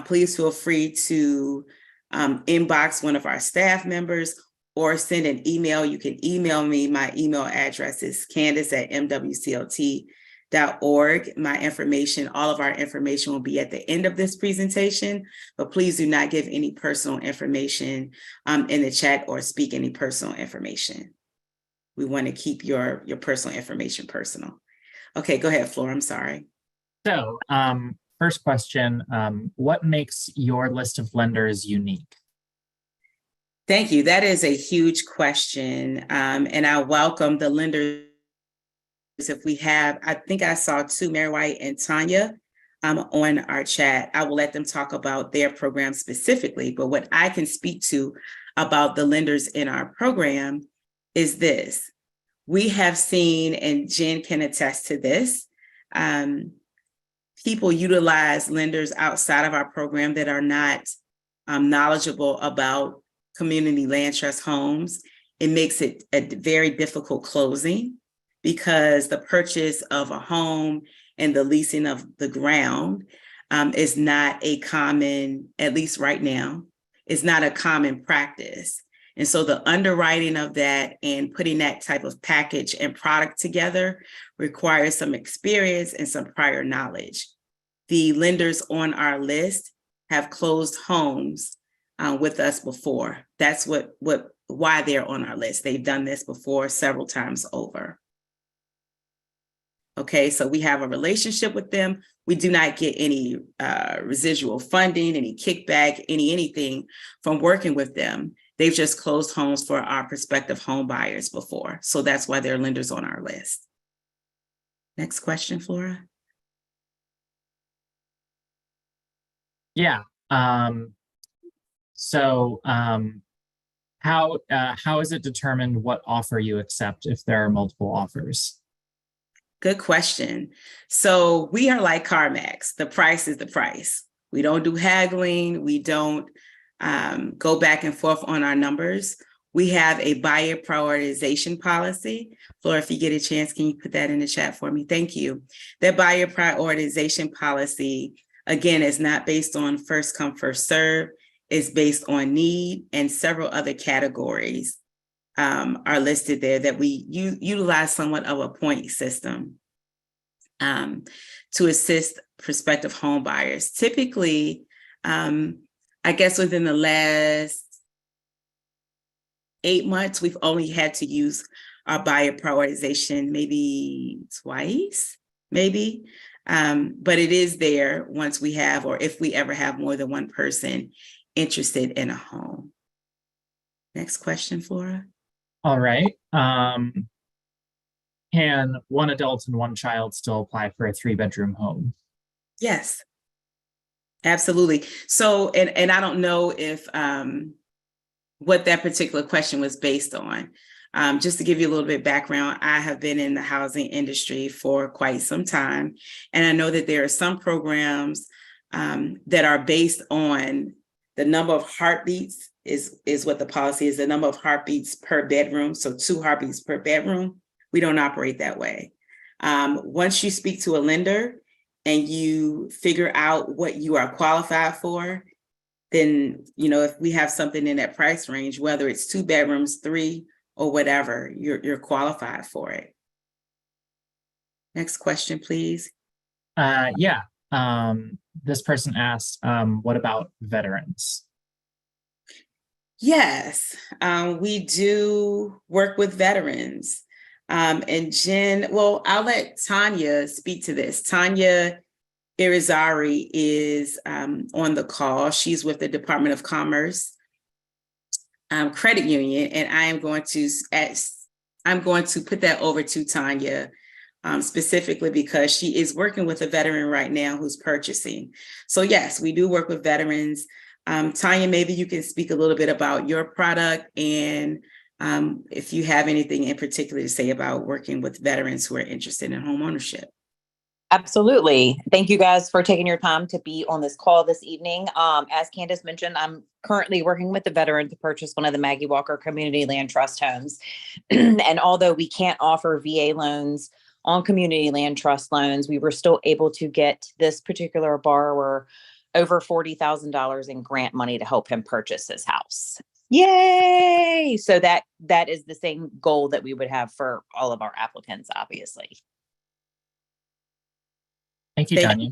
Please feel free to inbox one of our staff members or send an email. You can email me. My email address is candace@mwclt.org. My information, all of our information will be at the end of this presentation, but please do not give any personal information in the chat or speak any personal information. We want to keep your personal information personal. Okay, go ahead, Flora. I'm sorry. So first question, what makes your list of lenders unique? Thank you. That is a huge question. And I welcome the lenders. If we have, I think I saw 2, Mary White and Tanya, on our chat. I will let them talk about their program specifically, but what I can speak to about the lenders in our program is this. We have seen, and Jen can attest to this, people utilize lenders outside of our program that are not knowledgeable about community land trust homes. It makes it a very difficult closing because the purchase of a home and the leasing of the ground is not a common, at least right now, is not a common practice. And so the underwriting of that and putting that type of package and product together requires some experience and some prior knowledge. The lenders on our list have closed homes with us before. That's what why they're on our list. They've done this before several times over. Okay, so we have a relationship with them. We do not get any residual funding, any kickback, anything from working with them. They've just closed homes for our prospective home buyers before. So that's why they're lenders on our list. Next question, Flora. Yeah. How is it determined what offer you accept if there are multiple offers? Good question. So we are like CarMax. The price is the price. We don't do haggling. We don't go back and forth on our numbers. We have a buyer prioritization policy. Flora, if you get a chance, can you put that in the chat for me? Thank you. That buyer prioritization policy, again, is not based on first come, first serve. It's based on need, and several other categories are listed there that we utilize somewhat of a point system to assist prospective home buyers. Typically, I guess within the last 8 months, we've only had to use our buyer prioritization maybe twice, maybe. But it is there once we have, or if we ever have more than one person interested in a home. Next question, Flora. All right. Can one adult and one child still apply for a 3-bedroom home? Yes, absolutely. So, and I don't know if what that particular question was based on. Just to give you a little bit of background, I have been in the housing industry for quite some time, and I know that there are some programs that are based on the number of heartbeats is what the policy is, the number of heartbeats per bedroom. So 2 heartbeats per bedroom. We don't operate that way. Once you speak to a lender and you figure out what you are qualified for, then, if we have something in that price range, whether it's 2 bedrooms, 3, or whatever, you're qualified for it. Next question, please. Yeah. This person asked, what about veterans? Yes, we do work with veterans. And Jen, well, I'll let Tanya speak to this. Tanya Irizarry is on the call. She's with the Department of Commerce Credit Union, and I'm going to put that over to Tanya specifically because she is working with a veteran right now who's purchasing. So yes, we do work with veterans. Tanya, maybe you can speak a little bit about your product and if you have anything in particular to say about working with veterans who are interested in home ownership. Absolutely. Thank you guys for taking your time to be on this call this evening. As Candace mentioned, I'm currently working with a veteran to purchase one of the Maggie Walker Community Land Trust homes. And although we can't offer VA loans on community land trust loans, we were still able to get this particular borrower over $40,000 in grant money to help him purchase his house. Yay! So that is the same goal that we would have for all of our applicants, obviously. Thank you, Tanya.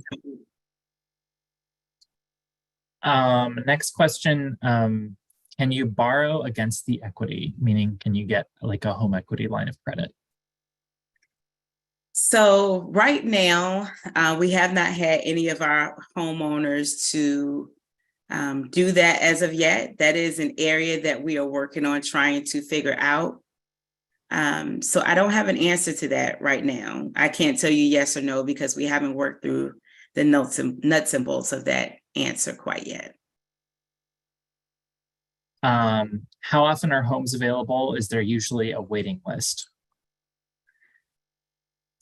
Next question. Can you borrow against the equity? Meaning, can you get like a home equity line of credit? So right now, we have not had any of our homeowners to do that as of yet. That is an area that we are working on trying to figure out. So I don't have an answer to that right now. I can't tell you yes or no because we haven't worked through the nuts and bolts of that answer quite yet. How often are homes available? Is there usually a waiting list?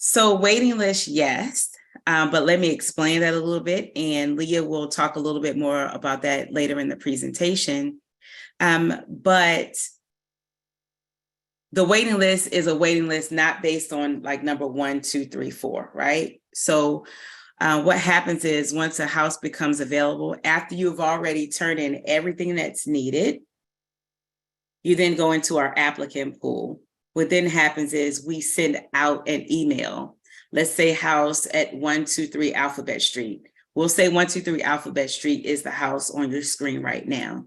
So waiting list, yes. But let me explain that a little bit, and Leah will talk a little bit more about that later in the presentation. But the waiting list is a waiting list not based on like number 1, 2, 3, 4, right? So what happens is once a house becomes available, after you've already turned in everything that's needed, you then go into our applicant pool. What then happens is we send out an email. Let's say house at 123 Alphabet Street. We'll say 123 Alphabet Street is the house on your screen right now.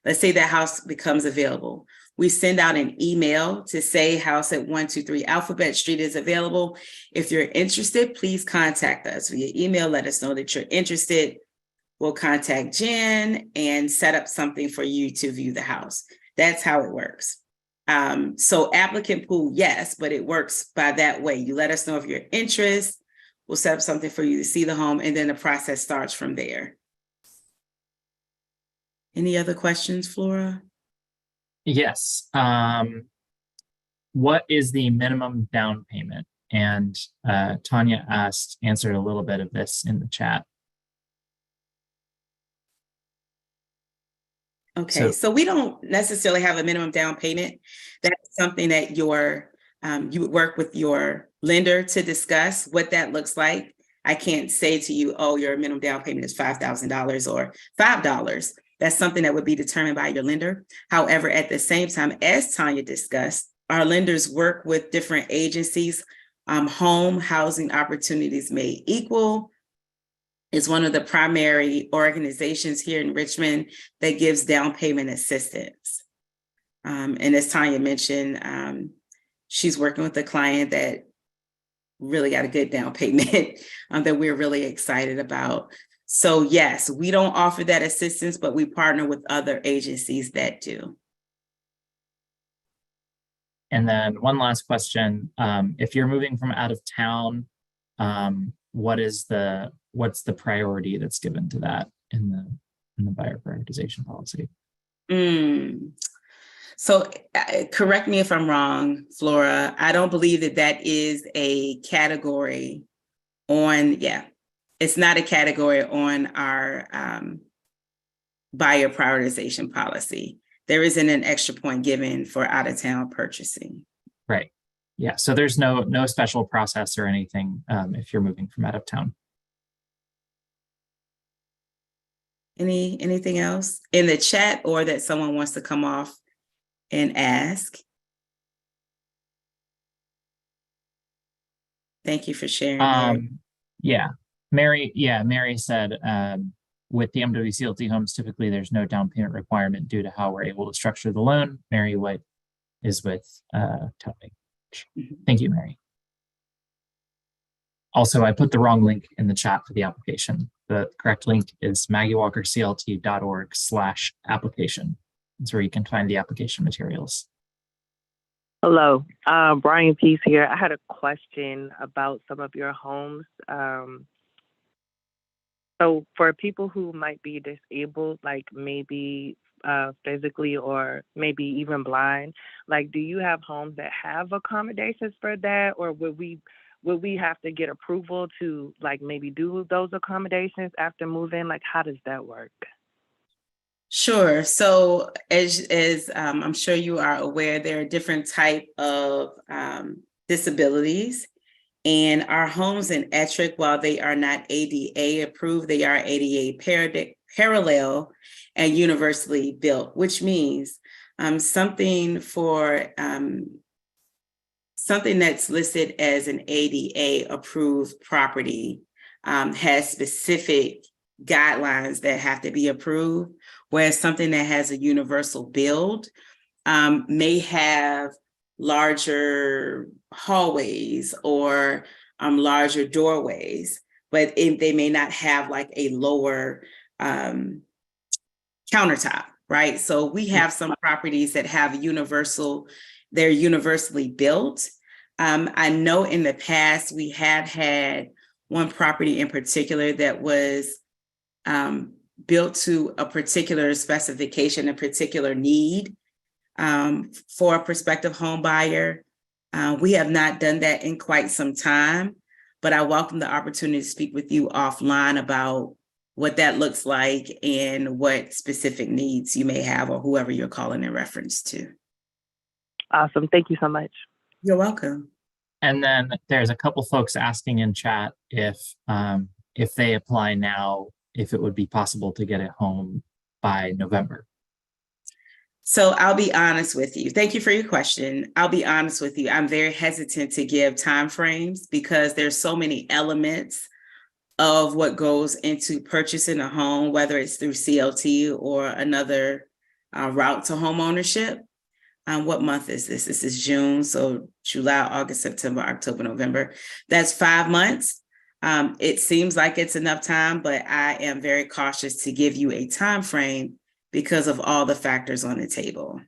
Let's say that house becomes available. We send out an email to say house at 123 Alphabet Street is available. If you're interested, please contact us via email. Let us know that you're interested. We'll contact Jen and set up something for you to view the house. That's how it works. So applicant pool, yes, but it works by that way. You let us know if you're interested. We'll set up something for you to see the home, and then the process starts from there. Any other questions, Flora? Yes. What is the minimum down payment? And Tanya answered a little bit of this in the chat. Okay, so we don't necessarily have a minimum down payment. That's something that you would work with your lender to discuss what that looks like. I can't say to you, oh, your minimum down payment is $5,000 or $5. That's something that would be determined by your lender. However, at the same time, as Tanya discussed, our lenders work with different agencies. Home Housing Opportunities Made Equal is one of the primary organizations here in Richmond that gives down payment assistance. And as Tanya mentioned, she's working with a client that really got a good down payment that we're really excited about. So yes, we don't offer that assistance, but we partner with other agencies that do. And then one last question. If you're moving from out of town, what's the priority that's given to that in the buyer prioritization policy? So correct me if I'm wrong, Flora. I don't believe that is a category it's not a category on our buyer prioritization policy. There isn't an extra point given for out of town purchasing. Right. Yeah. So there's no special process or anything if you're moving from out of town. Anything else in the chat or that someone wants to come off and ask? Thank you for sharing. Mary said, with the MWCLT homes, typically there's no down payment requirement due to how we're able to structure the loan. Mary White is with Tony. Thank you, Mary. Also, I put the wrong link in the chat for the application. The correct link is MaggieWalkerCLT.org/application. That's where you can find the application materials. Hello, Brian Peace here. I had a question about some of your homes. So for people who might be disabled, like maybe physically or maybe even blind, like do you have homes that have accommodations for that, or would we have to get approval to like maybe do those accommodations after moving? Like how does that work? Sure. So as I'm sure you are aware, there are different type of disabilities. And our homes in Ettrick, while they are not ADA approved, they are ADA parallel and universally built, which means something that's listed as an ADA approved property has specific guidelines that have to be approved, whereas something that has a universal build may have larger hallways or larger doorways, but they may not have like a lower countertop, right? So we have some properties that have they're universally built. I know in the past we have had one property in particular that was built to a particular specification, a particular need for a prospective home buyer. We have not done that in quite some time, but I welcome the opportunity to speak with you offline about what that looks like and what specific needs you may have or whoever you're calling in reference to. Awesome. Thank you so much. You're welcome. And then there's a couple folks asking in chat if they apply now, if it would be possible to get it home by November. So I'll be honest with you. Thank you for your question. I'll be honest with you. I'm very hesitant to give timeframes because there's so many elements of what goes into purchasing a home, whether it's through CLT or another route to home ownership. What month is this? This is June, so July, August, September, October, November. That's 5 months. It seems like it's enough time, but I am very cautious to give you a time frame because of all the factors on the table.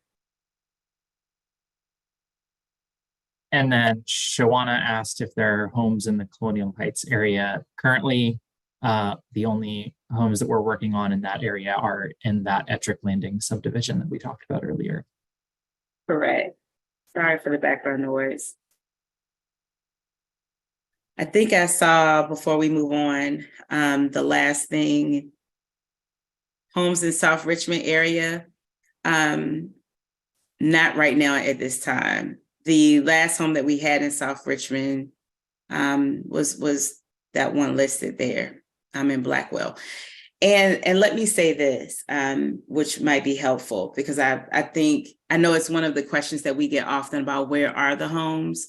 And then Shawana asked if there are homes in the Colonial Heights area. Currently, the only homes that we're working on in that area are in that Ettrick Landing subdivision that we talked about earlier. Correct. Sorry for the background noise. I think I saw, before we move on, the last thing, homes in South Richmond area. Not right now at this time. The last home that we had in South Richmond was that one listed there. I'm in Blackwell. And let me say this, which might be helpful, because I know it's one of the questions that we get often about where are the homes.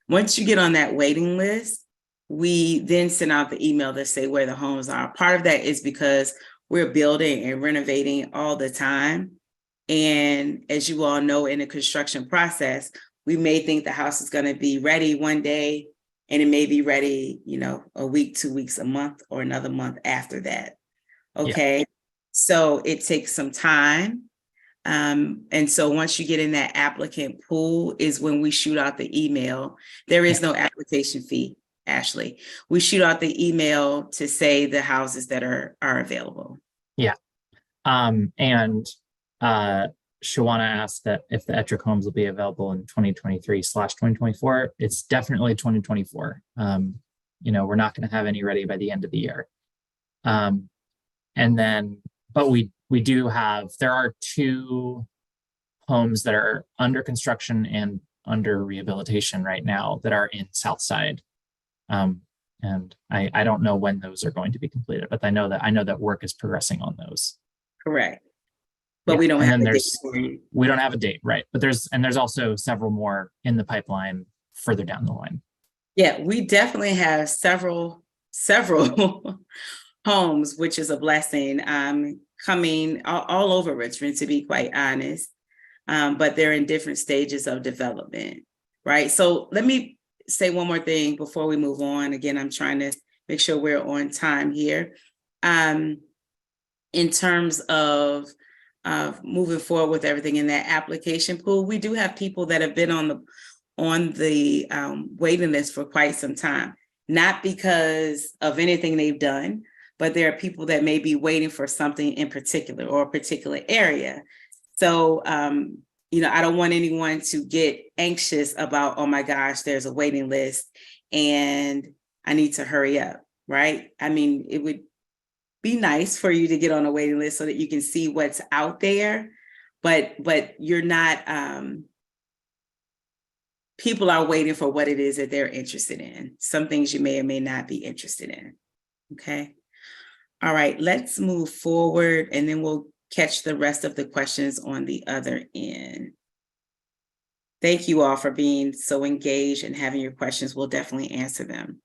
Once you get on that waiting list, we then send out the email to say where the homes are. Part of that is because we're building and renovating all the time. And as you all know, in the construction process, we may think the house is going to be ready one day, and it may be ready, a week, 2 weeks, a month, or another month after that. Okay. Yeah. So it takes some time. And so once you get in that applicant pool is when we shoot out the email. There is no application fee, Ashley. We shoot out the email to say the houses that are available. Yeah. And Shawana asked that if the Ettrick homes will be available in 2023/2024. It's definitely 2024. We're not going to have any ready by the end of the year. And then, but we do have, there are 2 homes that are under construction and under rehabilitation right now that are in Southside. And I don't know when those are going to be completed, but I know that work is progressing on those. Correct. But we don't have a date for you. We don't have a date, right? But there's also several more in the pipeline further down the line. Yeah, we definitely have several homes, which is a blessing, coming all over Richmond, to be quite honest. But they're in different stages of development, right? So let me say one more thing before we move on. Again, I'm trying to make sure we're on time here. In terms of moving forward with everything in that application pool, we do have people that have been on the waiting list for quite some time, not because of anything they've done, but there are people that may be waiting for something in particular or a particular area. So, I don't want anyone to get anxious about, oh my gosh, there's a waiting list and I need to hurry up, right? I mean, it would be nice for you to get on a waiting list so that you can see what's out there, but you're not, people are waiting for what it is that they're interested in. Some things you may or may not be interested in, okay? All right, let's move forward and then we'll catch the rest of the questions on the other end. Thank you all for being so engaged and having your questions. We'll definitely answer them.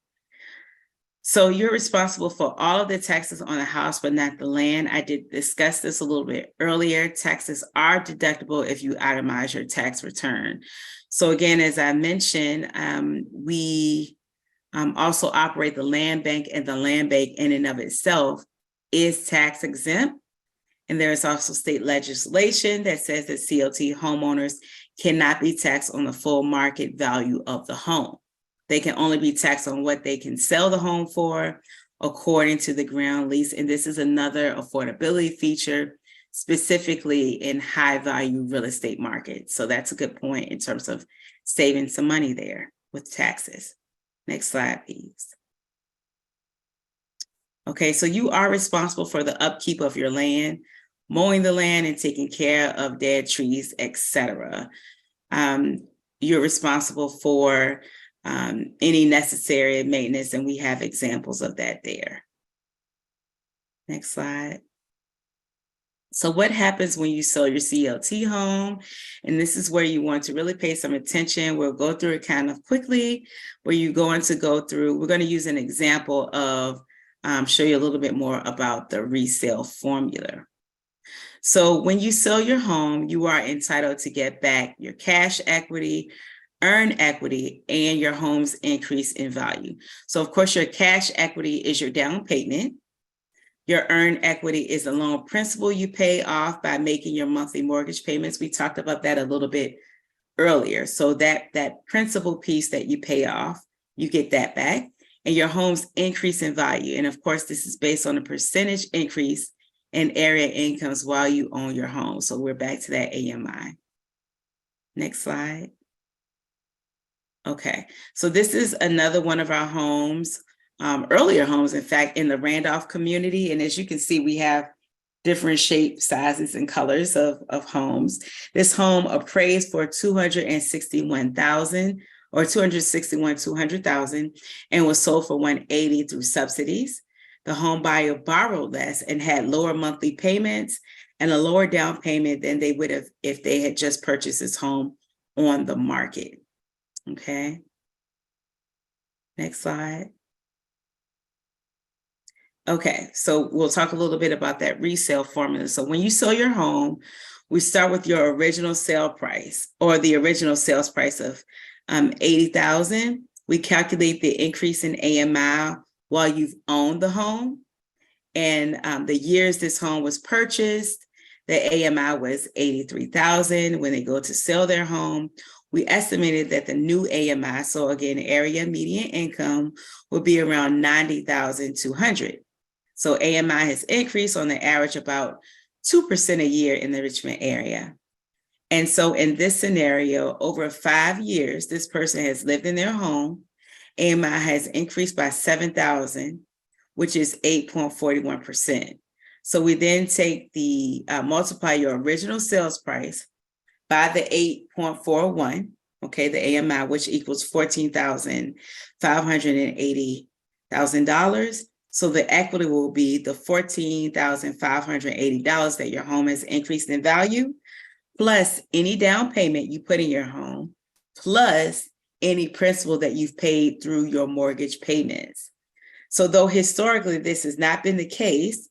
So you're responsible for all of the taxes on the house, but not the land. I did discuss this a little bit earlier. Taxes are deductible if you itemize your tax return. So again, as I mentioned, we also operate the land bank, and the land bank in and of itself is tax exempt. And there is also state legislation that says that CLT homeowners cannot be taxed on the full market value of the home. They can only be taxed on what they can sell the home for according to the ground lease. And this is another affordability feature, specifically in high value real estate markets. So that's a good point in terms of saving some money there with taxes. Next slide, please. Okay, so you are responsible for the upkeep of your land, mowing the land and taking care of dead trees, etc. You're responsible for any necessary maintenance, and we have examples of that there. Next slide. So what happens when you sell your CLT home? And this is where you want to really pay some attention. We'll go through it kind of quickly, where you're going to go through, we're going to use an example of show you a little bit more about the resale formula. So when you sell your home, you are entitled to get back your cash equity, earned equity, and your home's increase in value. So of course, your cash equity is your down payment. Your earned equity is the loan principal you pay off by making your monthly mortgage payments. We talked about that a little bit earlier. So that principal piece that you pay off, you get that back, and your home's increase in value. And of course, this is based on a percentage increase in area incomes while you own your home. So we're back to that AMI. Next slide. Okay, so this is another one of our homes, earlier homes, in fact, in the Randolph community. And as you can see, we have different shapes, sizes, and colors of homes. This home appraised for $261,000 or $261,200 and was sold for $180,000 through subsidies. The home buyer borrowed less and had lower monthly payments and a lower down payment than they would have if they had just purchased this home on the market. Okay. Next slide. Okay, so we'll talk a little bit about that resale formula. So when you sell your home, we start with your original sale price or the original sales price of $80,000. We calculate the increase in AMI while you've owned the home. And the years this home was purchased, the AMI was $83,000. When they go to sell their home, we estimated that the new AMI, so again, area median income, will be around $90,200. So AMI has increased on the average about 2% a year in the Richmond area. And so in this scenario, over 5 years, this person has lived in their home. AMI has increased by $7,000, which is 8.41%. So we then take the multiply your original sales price by the 8.41, okay, the AMI, which equals $14,580,000. So the equity will be the $14,580 that your home has increased in value, plus any down payment you put in your home, plus any principal that you've paid through your mortgage payments. So though historically this has not been the case,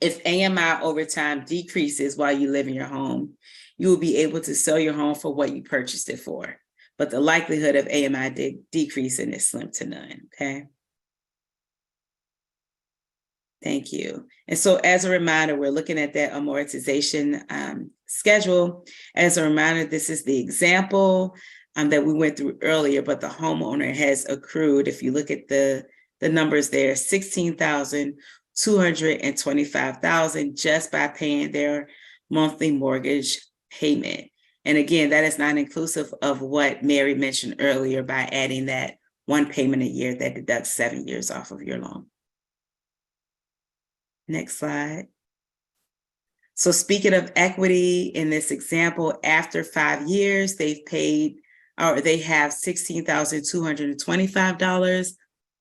if AMI over time decreases while you live in your home, you will be able to sell your home for what you purchased it for. But the likelihood of AMI decreasing is slim to none, okay? Thank you. And so as a reminder, we're looking at that amortization schedule. As a reminder, this is the example that we went through earlier, but the homeowner has accrued, if you look at the numbers there, $16,225,000 just by paying their monthly mortgage payment. And again, that is not inclusive of what Mary mentioned earlier by adding that one payment a year that deducts 7 years off of your loan. Next slide. So speaking of equity in this example, after 5 years, they've paid, or they have $16,225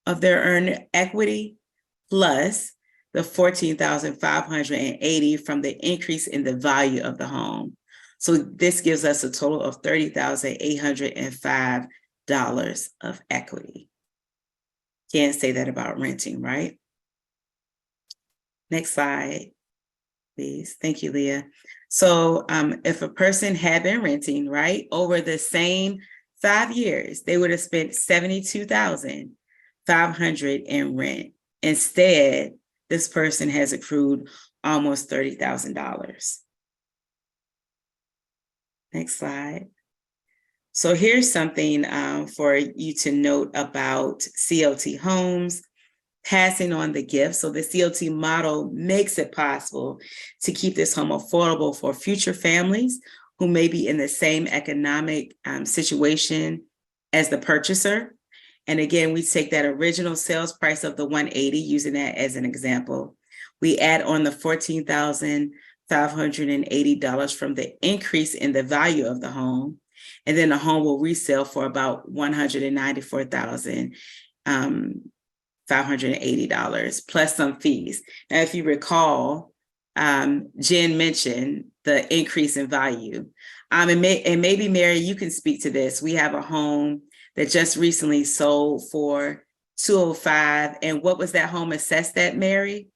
of their earned equity, plus the $14,580 from the increase in the value of the home. So this gives us a total of $30,805 of equity. Can't say that about renting, right? Next slide, please. Thank you, Leah. So if a person had been renting, right, over the same 5 years, they would have spent $72,500 in rent. Instead, this person has accrued almost $30,000. Next slide. So here's something for you to note about CLT homes. Passing on the gift. So the CLT model makes it possible to keep this home affordable for future families who may be in the same economic situation as the purchaser. And again, we take that original sales price of the $180,000, using that as an example. We add on the $14,580 from the increase in the value of the home. And then the home will resell for about $194,580 plus some fees. Now, if you recall, Jen mentioned the increase in value. And maybe Mary, you can speak to this. We have a home that just recently sold for $205,000. And what was that home assessed at, Mary?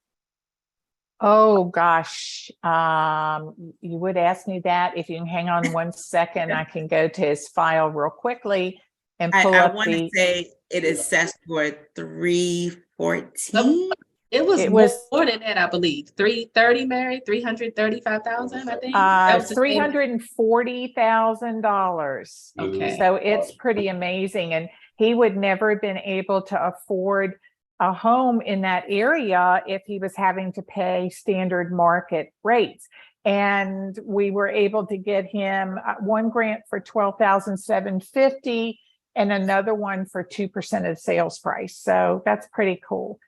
Oh, gosh. You would ask me that. If you can hang on one second, I can go to his file real quickly and pull I up want to the, say it is assessed for 314. It was it was more than that, I believe. 330, Mary, 335,000, I think. That was the same. $340,000. Okay. So it's pretty amazing. And he would never have been able to afford a home in that area if he was having to pay standard market rates. And we were able to get him one grant for $12,750 and another one for 2% of the sales price. So that's pretty cool.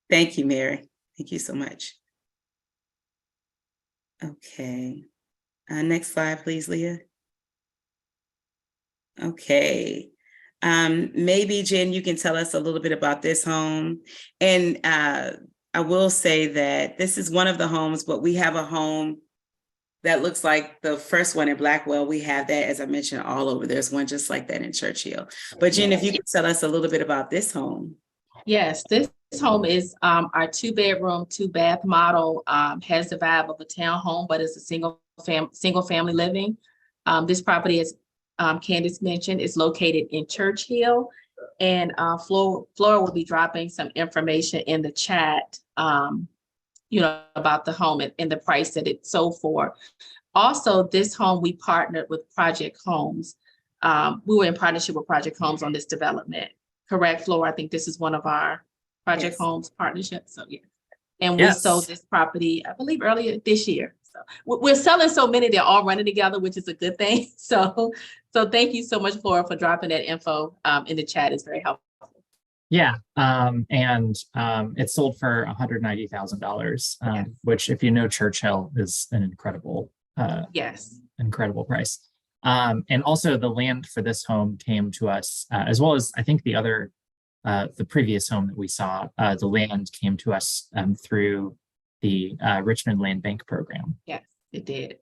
Thank you, Mary. Thank you so much. Okay. Next slide, please, Leah. Okay. Maybe Jen, you can tell us a little bit about this home. And I will say that this is one of the homes, but we have a home that looks like the first one in Blackwell. We have that, as I mentioned, all over. There's one just like that in Churchill. But Jen, if you could tell us a little bit about this home. Yes, this home is our 2-bedroom, 2-bath model, has the vibe of a townhome, but it's a single family living. This property, as Candace mentioned, is located in Churchill, and Flora will be dropping some information in the chat, about the home and the price that it sold for. Also, this home, we partnered with Project Homes. We were in partnership with Project Homes on this development. Correct, Flora? I think this is one of our Project Homes partnerships. So yeah. And we sold this property, I believe, earlier this year. So we're selling so many, they're all running together, which is a good thing. So thank you so much, Flora, for dropping that info in the chat. It's very helpful. Yeah, and it sold for $190,000, which, if you know Churchill, is an incredible, incredible price. And also the land for this home came to us, as well as I think the previous home that we saw, the land came to us through the Richmond Land Bank program. Yes, it did.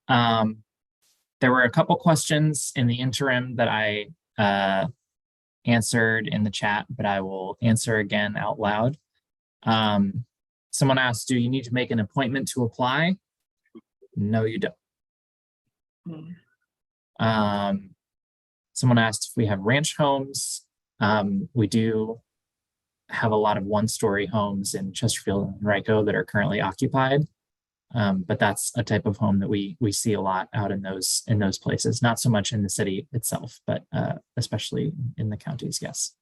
There were a couple questions in the interim that I answered in the chat, but I will answer again out loud. Someone asked, do you need to make an appointment to apply? No, you don't. Someone asked if we have ranch homes. We do have a lot of one-story homes in Chesterfield and Rico that are currently occupied. But that's a type of home that we see a lot out in those places, not so much in the city itself, but especially in the counties, yes.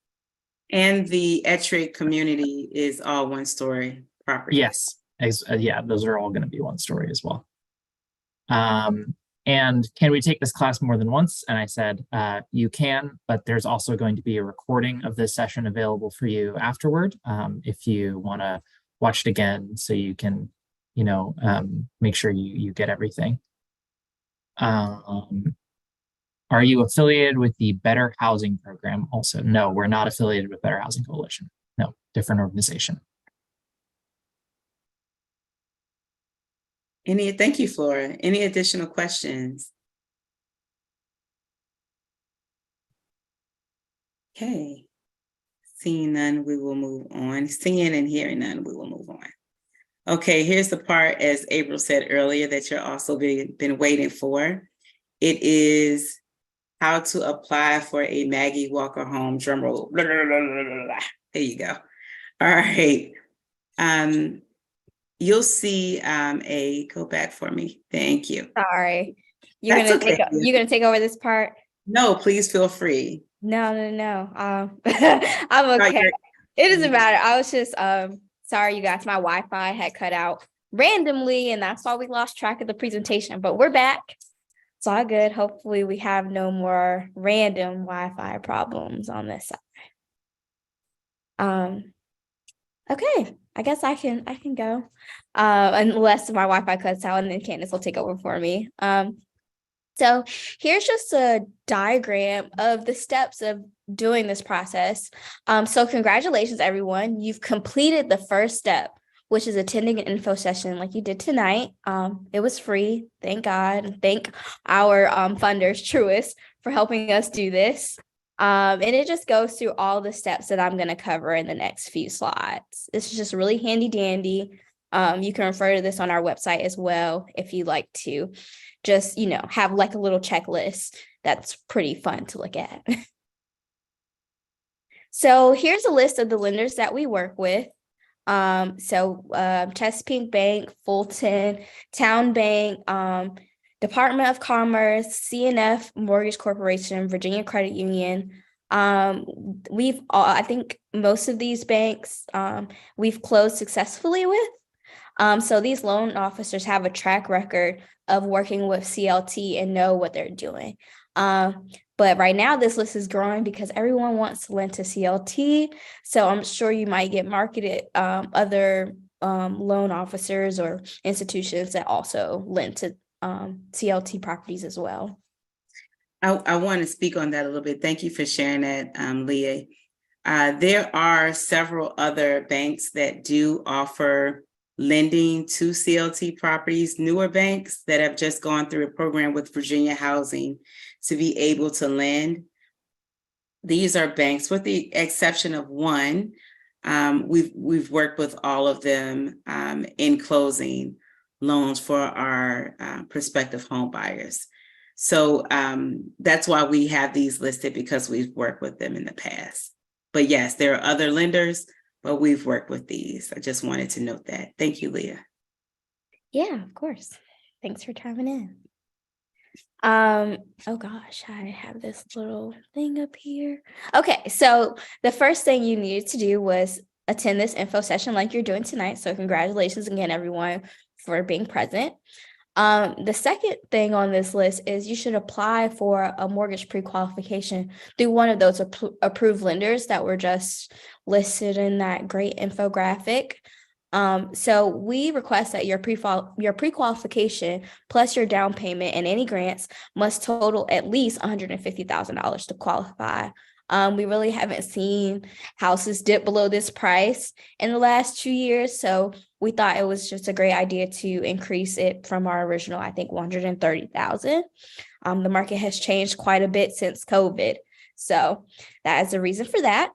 And the Ettrick community is all one-story property. Yes, yeah, those are all going to be one-story as well. And can we take this class more than once? And I said, you can, but there's also going to be a recording of this session available for you afterward, if you want to watch it again so you can make sure you get everything. Are you affiliated with the Better Housing Program also? No, we're not affiliated with Better Housing Coalition. No, different organization. Thank you, Flora. Any additional questions? Okay. Seeing none, we will move on. Seeing and hearing none, we will move on. Okay, here's the part, as April said earlier, that you're also been waiting for. It is how to apply for a Maggie Walker home. Drum roll. Blah, blah, blah, blah, blah, blah. There you go. All right. You'll see go back for me. Thank you. Sorry. You're gonna take over this part? No, please feel free. No. I'm okay. It doesn't matter. I was just sorry, you guys, my Wi-Fi had cut out randomly, and that's why we lost track of the presentation, but we're back. It's all good. Hopefully we have no more random Wi-Fi problems on this side. Okay, I guess I can go, unless my Wi-Fi cuts out, and then Candace will take over for me. So here's just a diagram of the steps of doing this process. So congratulations, everyone. You've completed the first step, which is attending an info session like you did tonight. It was free, thank God. And thank our funders, Truist, for helping us do this. And it just goes through all the steps that I'm going to cover in the next few slides. This is just really handy dandy. You can refer to this on our website as well if you like to just, have like a little checklist that's pretty fun to look at. So here's a list of the lenders that we work with. Chesapeake Bank, Fulton, Town Bank, Department of Commerce, CNF Mortgage Corporation, Virginia Credit Union. I think most of these banks we've closed successfully with. So these loan officers have a track record of working with CLT and know what they're doing. But right now this list is growing because everyone wants to lend to CLT. So I'm sure you might get marketed other loan officers or institutions that also lend to CLT properties as well. I want to speak on that a little bit. Thank you for sharing that, Leah. There are several other banks that do offer lending to CLT properties, newer banks that have just gone through a program with Virginia Housing to be able to lend. These are banks, with the exception of one. We've worked with all of them in closing loans for our prospective home buyers. So that's why we have these listed, because we've worked with them in the past. But yes, there are other lenders, but we've worked with these. I just wanted to note that. Thank you, Leah. Yeah, of course. Thanks for chiming in. Oh gosh, I have this little thing up here. Okay, so the first thing you needed to do was attend this info session like you're doing tonight. So congratulations again, everyone, for being present. The second thing on this list is you should apply for a mortgage pre-qualification through one of those approved lenders that were just listed in that great infographic. So we request that your pre-qualification plus your down payment and any grants must total at least $150,000 to qualify. We really haven't seen houses dip below this price in the last 2 years. So we thought it was just a great idea to increase it from our original, I think, 130,000. The market has changed quite a bit since COVID. So that is the reason for that.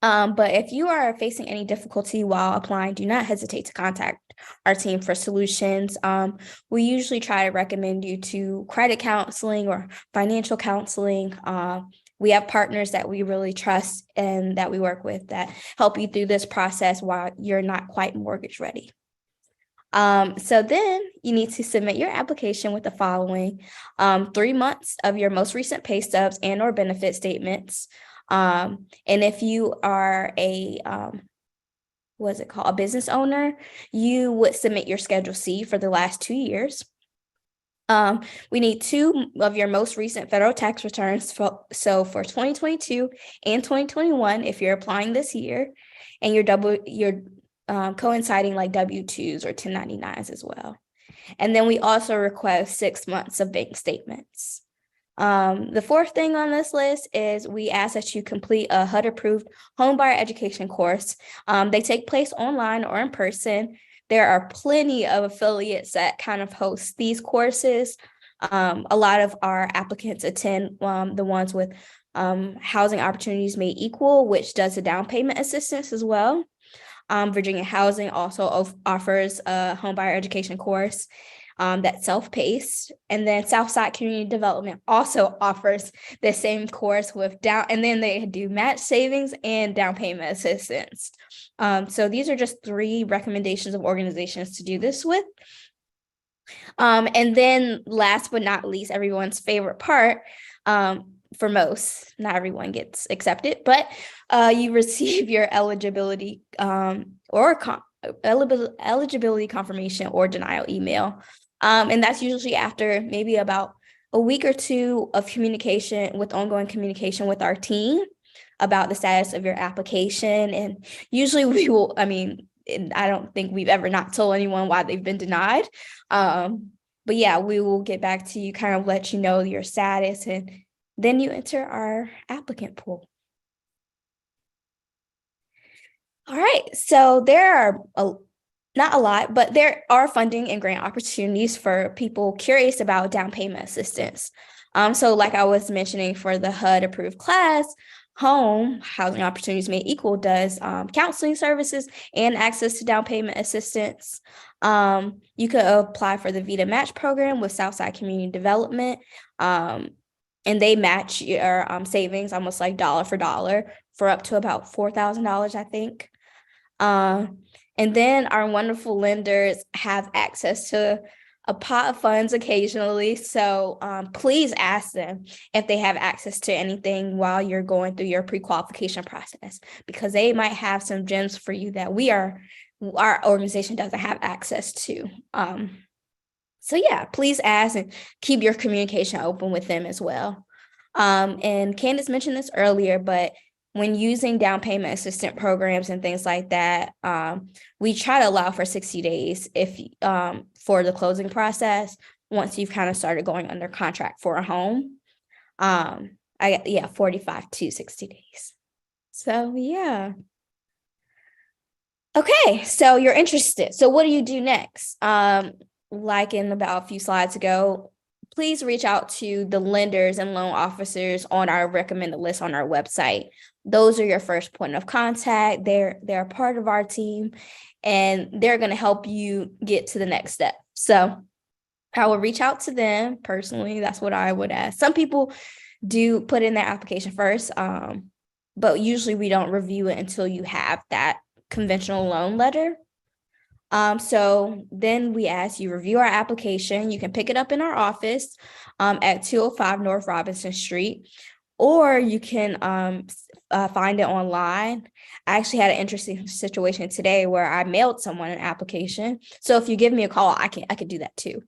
But if you are facing any difficulty while applying, do not hesitate to contact our team for solutions. We usually try to recommend you to credit counseling or financial counseling. We have partners that we really trust and that we work with that help you through this process while you're not quite mortgage ready. So then you need to submit your application with the following: 3 months of your most recent pay stubs and or benefit statements. And if you are a business owner, you would submit your Schedule C for the last 2 years. We need 2 of your most recent federal tax returns. For 2022 and 2021, if you're applying this year, and you're coinciding like W-2s or 1099s as well. And then we also request 6 months of bank statements. The fourth thing on this list is we ask that you complete a HUD-approved homebuyer education course. They take place online or in person. There are plenty of affiliates that kind of host these courses. A lot of our applicants attend the ones with Housing Opportunities Made Equal, which does the down payment assistance as well. Virginia Housing also offers a homebuyer education course that's self-paced. And then Southside Community Development also offers the same course with and then they do match savings and down payment assistance. So these are just 3 recommendations of organizations to do this with. And then last but not least, everyone's favorite part, for most, not everyone gets accepted, but you receive your eligibility eligibility confirmation or denial email. And that's usually after maybe about a week or 2 of ongoing communication with our team about the status of your application. And usually we will, I don't think we've ever not told anyone why they've been denied. But yeah, we will get back to you, kind of let you know your status, and then you enter our applicant pool. All right, so there are not a lot, but there are funding and grant opportunities for people curious about down payment assistance. So like I was mentioning, for the HUD approved class, Housing Opportunities Made Equal, does counseling services and access to down payment assistance. You could apply for the Vita Match program with Southside Community Development. And they match your savings almost like dollar for dollar for up to about $4,000, I think. And then our wonderful lenders have access to a pot of funds occasionally. So please ask them if they have access to anything while you're going through your pre-qualification process, because they might have some gems for you that our organization doesn't have access to. So yeah, please ask and keep your communication open with them as well. And Candace mentioned this earlier, but when using down payment assistance programs and things like that, we try to allow for 60 days for the closing process once you've kind of started going under contract for a home. 45 to 60 days. So yeah. Okay, so you're interested. So what do you do next? Like in about a few slides ago, please reach out to the lenders and loan officers on our recommended list on our website. Those are your first point of contact. They're a part of our team, and they're going to help you get to the next step. So I will reach out to them personally. That's what I would ask. Some people do put in their application first, but usually we don't review it until you have that conventional loan letter. So then we ask you review our application. You can pick it up in our office at 205 North Robinson Street, or you can find it online. I actually had an interesting situation today where I mailed someone an application. So if you give me a call, I could do that too.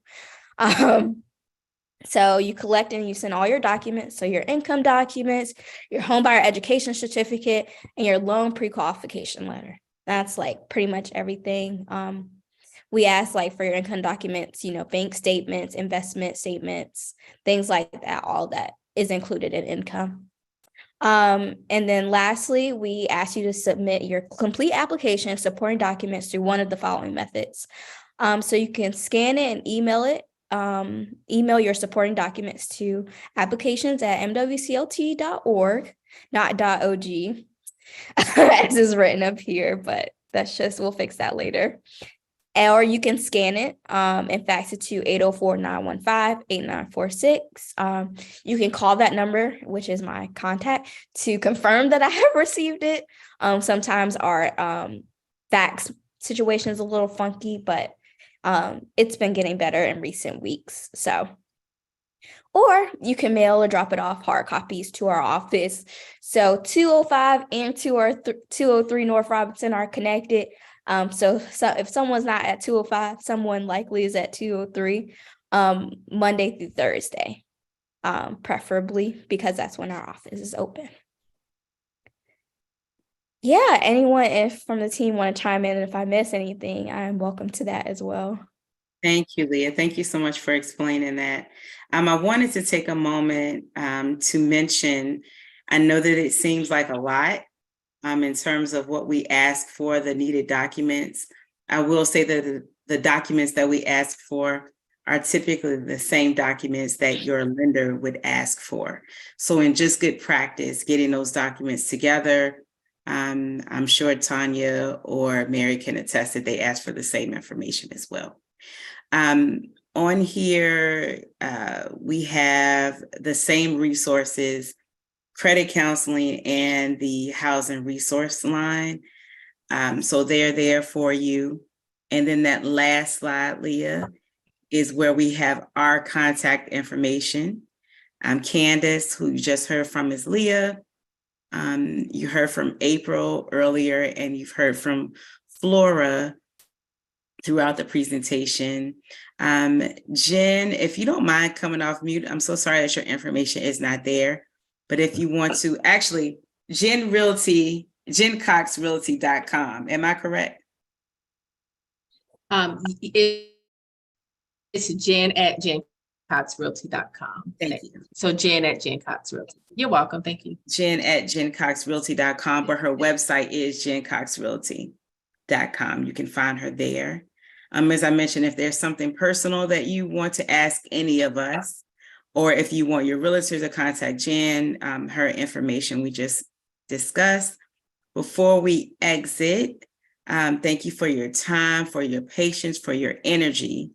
So you collect and you send all your documents. So your income documents, your home buyer education certificate, and your loan pre-qualification letter. That's like pretty much everything. We ask like for your income documents, bank statements, investment statements, things like that. All that is included in income. And then lastly, we ask you to submit your complete application and supporting documents through one of the following methods. So you can scan it and email it. Email your supporting documents to applications@mwclt.org, not .og. As is written up here, but we'll fix that later. Or you can scan it and fax it to 804-915-8946. You can call that number, which is my contact, to confirm that I have received it. Sometimes our fax situation is a little funky, but it's been getting better in recent weeks. Or you can mail or drop it off hard copies to our office. So 205 and 203 North Robinson are connected. So if someone's not at 205, someone likely is at 203 Monday through Thursday, preferably, because that's when our office is open. Yeah, anyone from the team want to chime in, and if I miss anything, I'm welcome to that as well. Thank you, Leah. Thank you so much for explaining that. I wanted to take a moment to mention, I know that it seems like a lot in terms of what we ask for, the needed documents. I will say that the documents that we ask for are typically the same documents that your lender would ask for. So in just good practice, getting those documents together, I'm sure Tanya or Mary can attest that they ask for the same information as well. On here, we have the same resources, credit counseling and the housing resource line. So they're there for you. And then that last slide, Leah, is where we have our contact information. Candace, who you just heard from, is Leah. You heard from April earlier, and you've heard from Flora throughout the presentation. Jen, if you don't mind coming off mute, I'm so sorry that your information is not there. But if you want to, actually, JenCoxRealty.com. Am I correct? It's Jen at JenCoxRealty.com. Thank you. So Jen at JenCoxRealty. You're welcome. Thank you. Jen at JenCoxRealty.com, but her website is JenCoxRealty.com. You can find her there. As I mentioned, if there's something personal that you want to ask any of us, or if you want your realtor to contact Jen, her information, we just discussed. Before we exit, thank you for your time, for your patience, for your energy.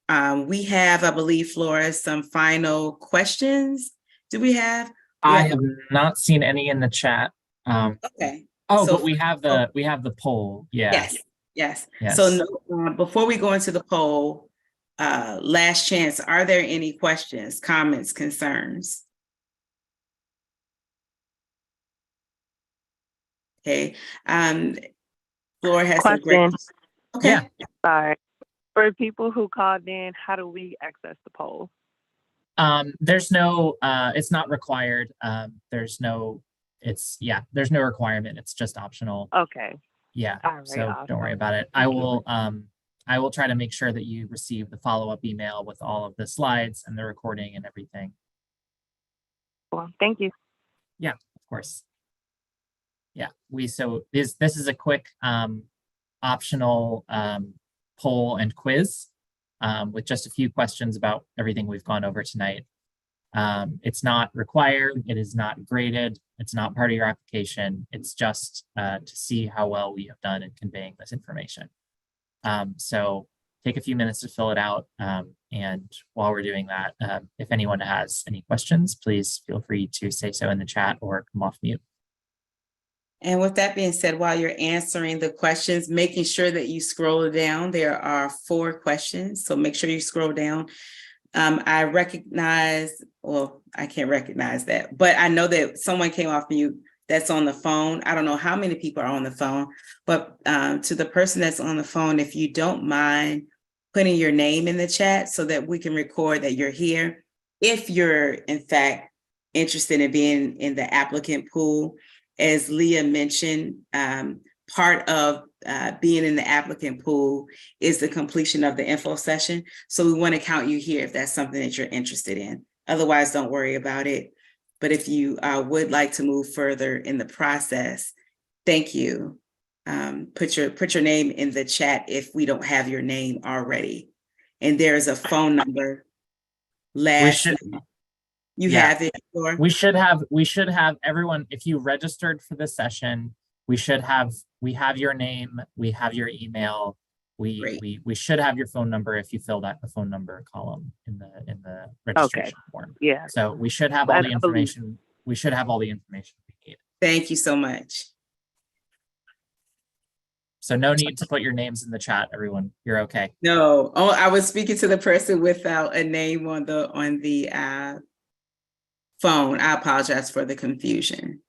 We have, I believe, Flora, some final questions. Do we have? I have not seen any in the chat. Okay. Oh, So but we have the poll. Yeah. Yes. Yes. So before we go into the poll, last chance, are there any questions, comments, concerns? Okay. Flora has some great. Question. Okay. Yeah. Sorry. For people who called in, how do we access the poll? There's no, it's not required. There's no requirement. It's just optional. Okay. Yeah. All right, So awesome. don't worry about it. I will try to make sure that you receive the follow-up email with all of the slides and the recording and everything. Well, thank you. Yeah, of course. Yeah, this is a quick optional poll and quiz with just a few questions about everything we've gone over tonight. It's not required, it is not graded, it's not part of your application, it's just to see how well we have done in conveying this information. So take a few minutes to fill it out. And while we're doing that, if anyone has any questions, please feel free to say so in the chat or come off mute. And with that being said, while you're answering the questions, making sure that you scroll down, there are 4 questions. So make sure you scroll down. I can't recognize that, but I know that someone came off mute that's on the phone. I don't know how many people are on the phone, but to the person that's on the phone, if you don't mind putting your name in the chat so that we can record that you're here. If you're in fact interested in being in the applicant pool, as Leah mentioned, part of being in the applicant pool is the completion of the info session. So we want to count you here if that's something that you're interested in. Otherwise, don't worry about it. But if you would like to move further in the process, thank you. Put your name in the chat if we don't have your name already. And there's a phone number. You have it, Laura? We should have everyone, if you registered for the session, we have your name, we have your email, we should have your phone number if you filled out the phone number column in the registration form. Yeah. So we should have all the information. We should have all the information we need. Thank you so much. So no need to put your names in the chat, everyone. You're okay. No, I was speaking to the person without a name on the phone. I apologize for the confusion.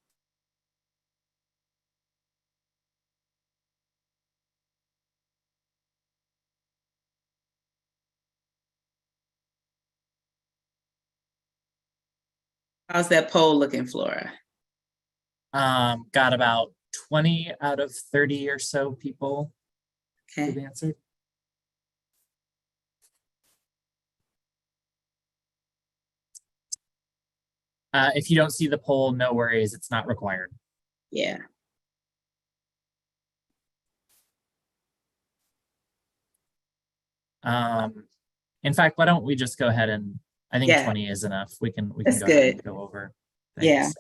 How's that poll looking, Flora? Got about 20 out of 30 or so people who've answered. If you don't see the poll, no worries, it's not required. Yeah. In fact, why don't we just go ahead and I think 20 is enough. We can go ahead and go over. Thanks.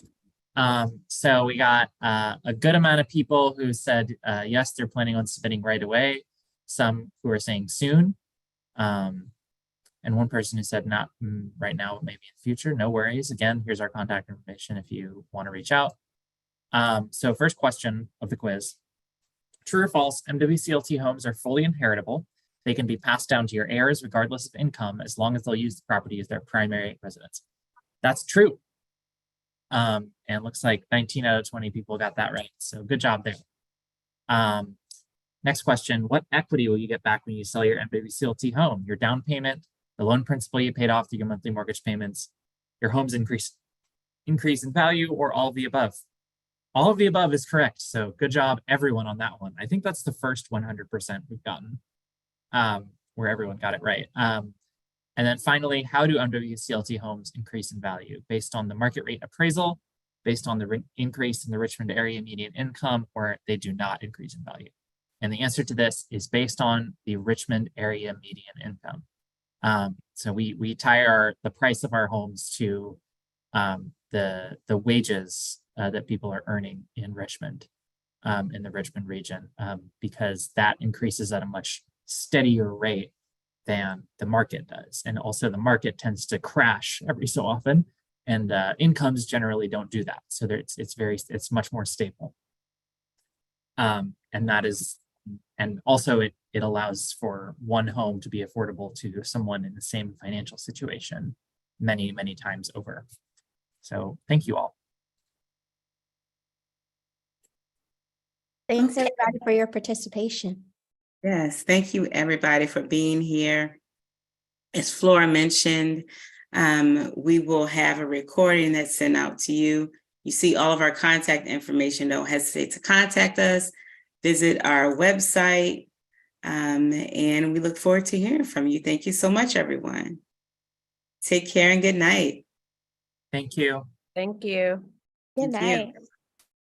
Yeah. So we got a good amount of people who said yes, they're planning on submitting right away. Some who are saying soon. And one person who said not right now, maybe in the future. No worries. Again, here's our contact information if you want to reach out. So first question of the quiz. True or false, MWCLT homes are fully inheritable. They can be passed down to your heirs regardless of income as long as they'll use the property as their primary residence. That's true. And looks like 19 out of 20 people got that right. So good job there. Next question, what equity will you get back when you sell your MWCLT home? Your down payment, the loan principal you paid off through your monthly mortgage payments, your home's increase in value, or all of the above? All of the above is correct. So good job, everyone, on that one. I think that's the first 100% we've gotten where everyone got it right. And then finally, how do MWCLT homes increase in value? Based on the market rate appraisal, based on the increase in the Richmond area median income, or they do not increase in value? And the answer to this is based on the Richmond area median income. So we tie the price of our homes to the wages that people are earning in Richmond, in the Richmond region, because that increases at a much steadier rate than the market does. And also the market tends to crash every so often, and incomes generally don't do that. So it's much more stable. And also it allows for one home to be affordable to someone in the same financial situation many, many times over. So thank you all. Thanks everybody for your participation. Yes, thank you everybody for being here. As Flora mentioned, we will have a recording that's sent out to you. You see all of our contact information. Don't hesitate to contact us. Visit our website, and we look forward to hearing from you. Thank you so much, everyone. Take care and good night. Thank you. Thank you. Good Thank you. night.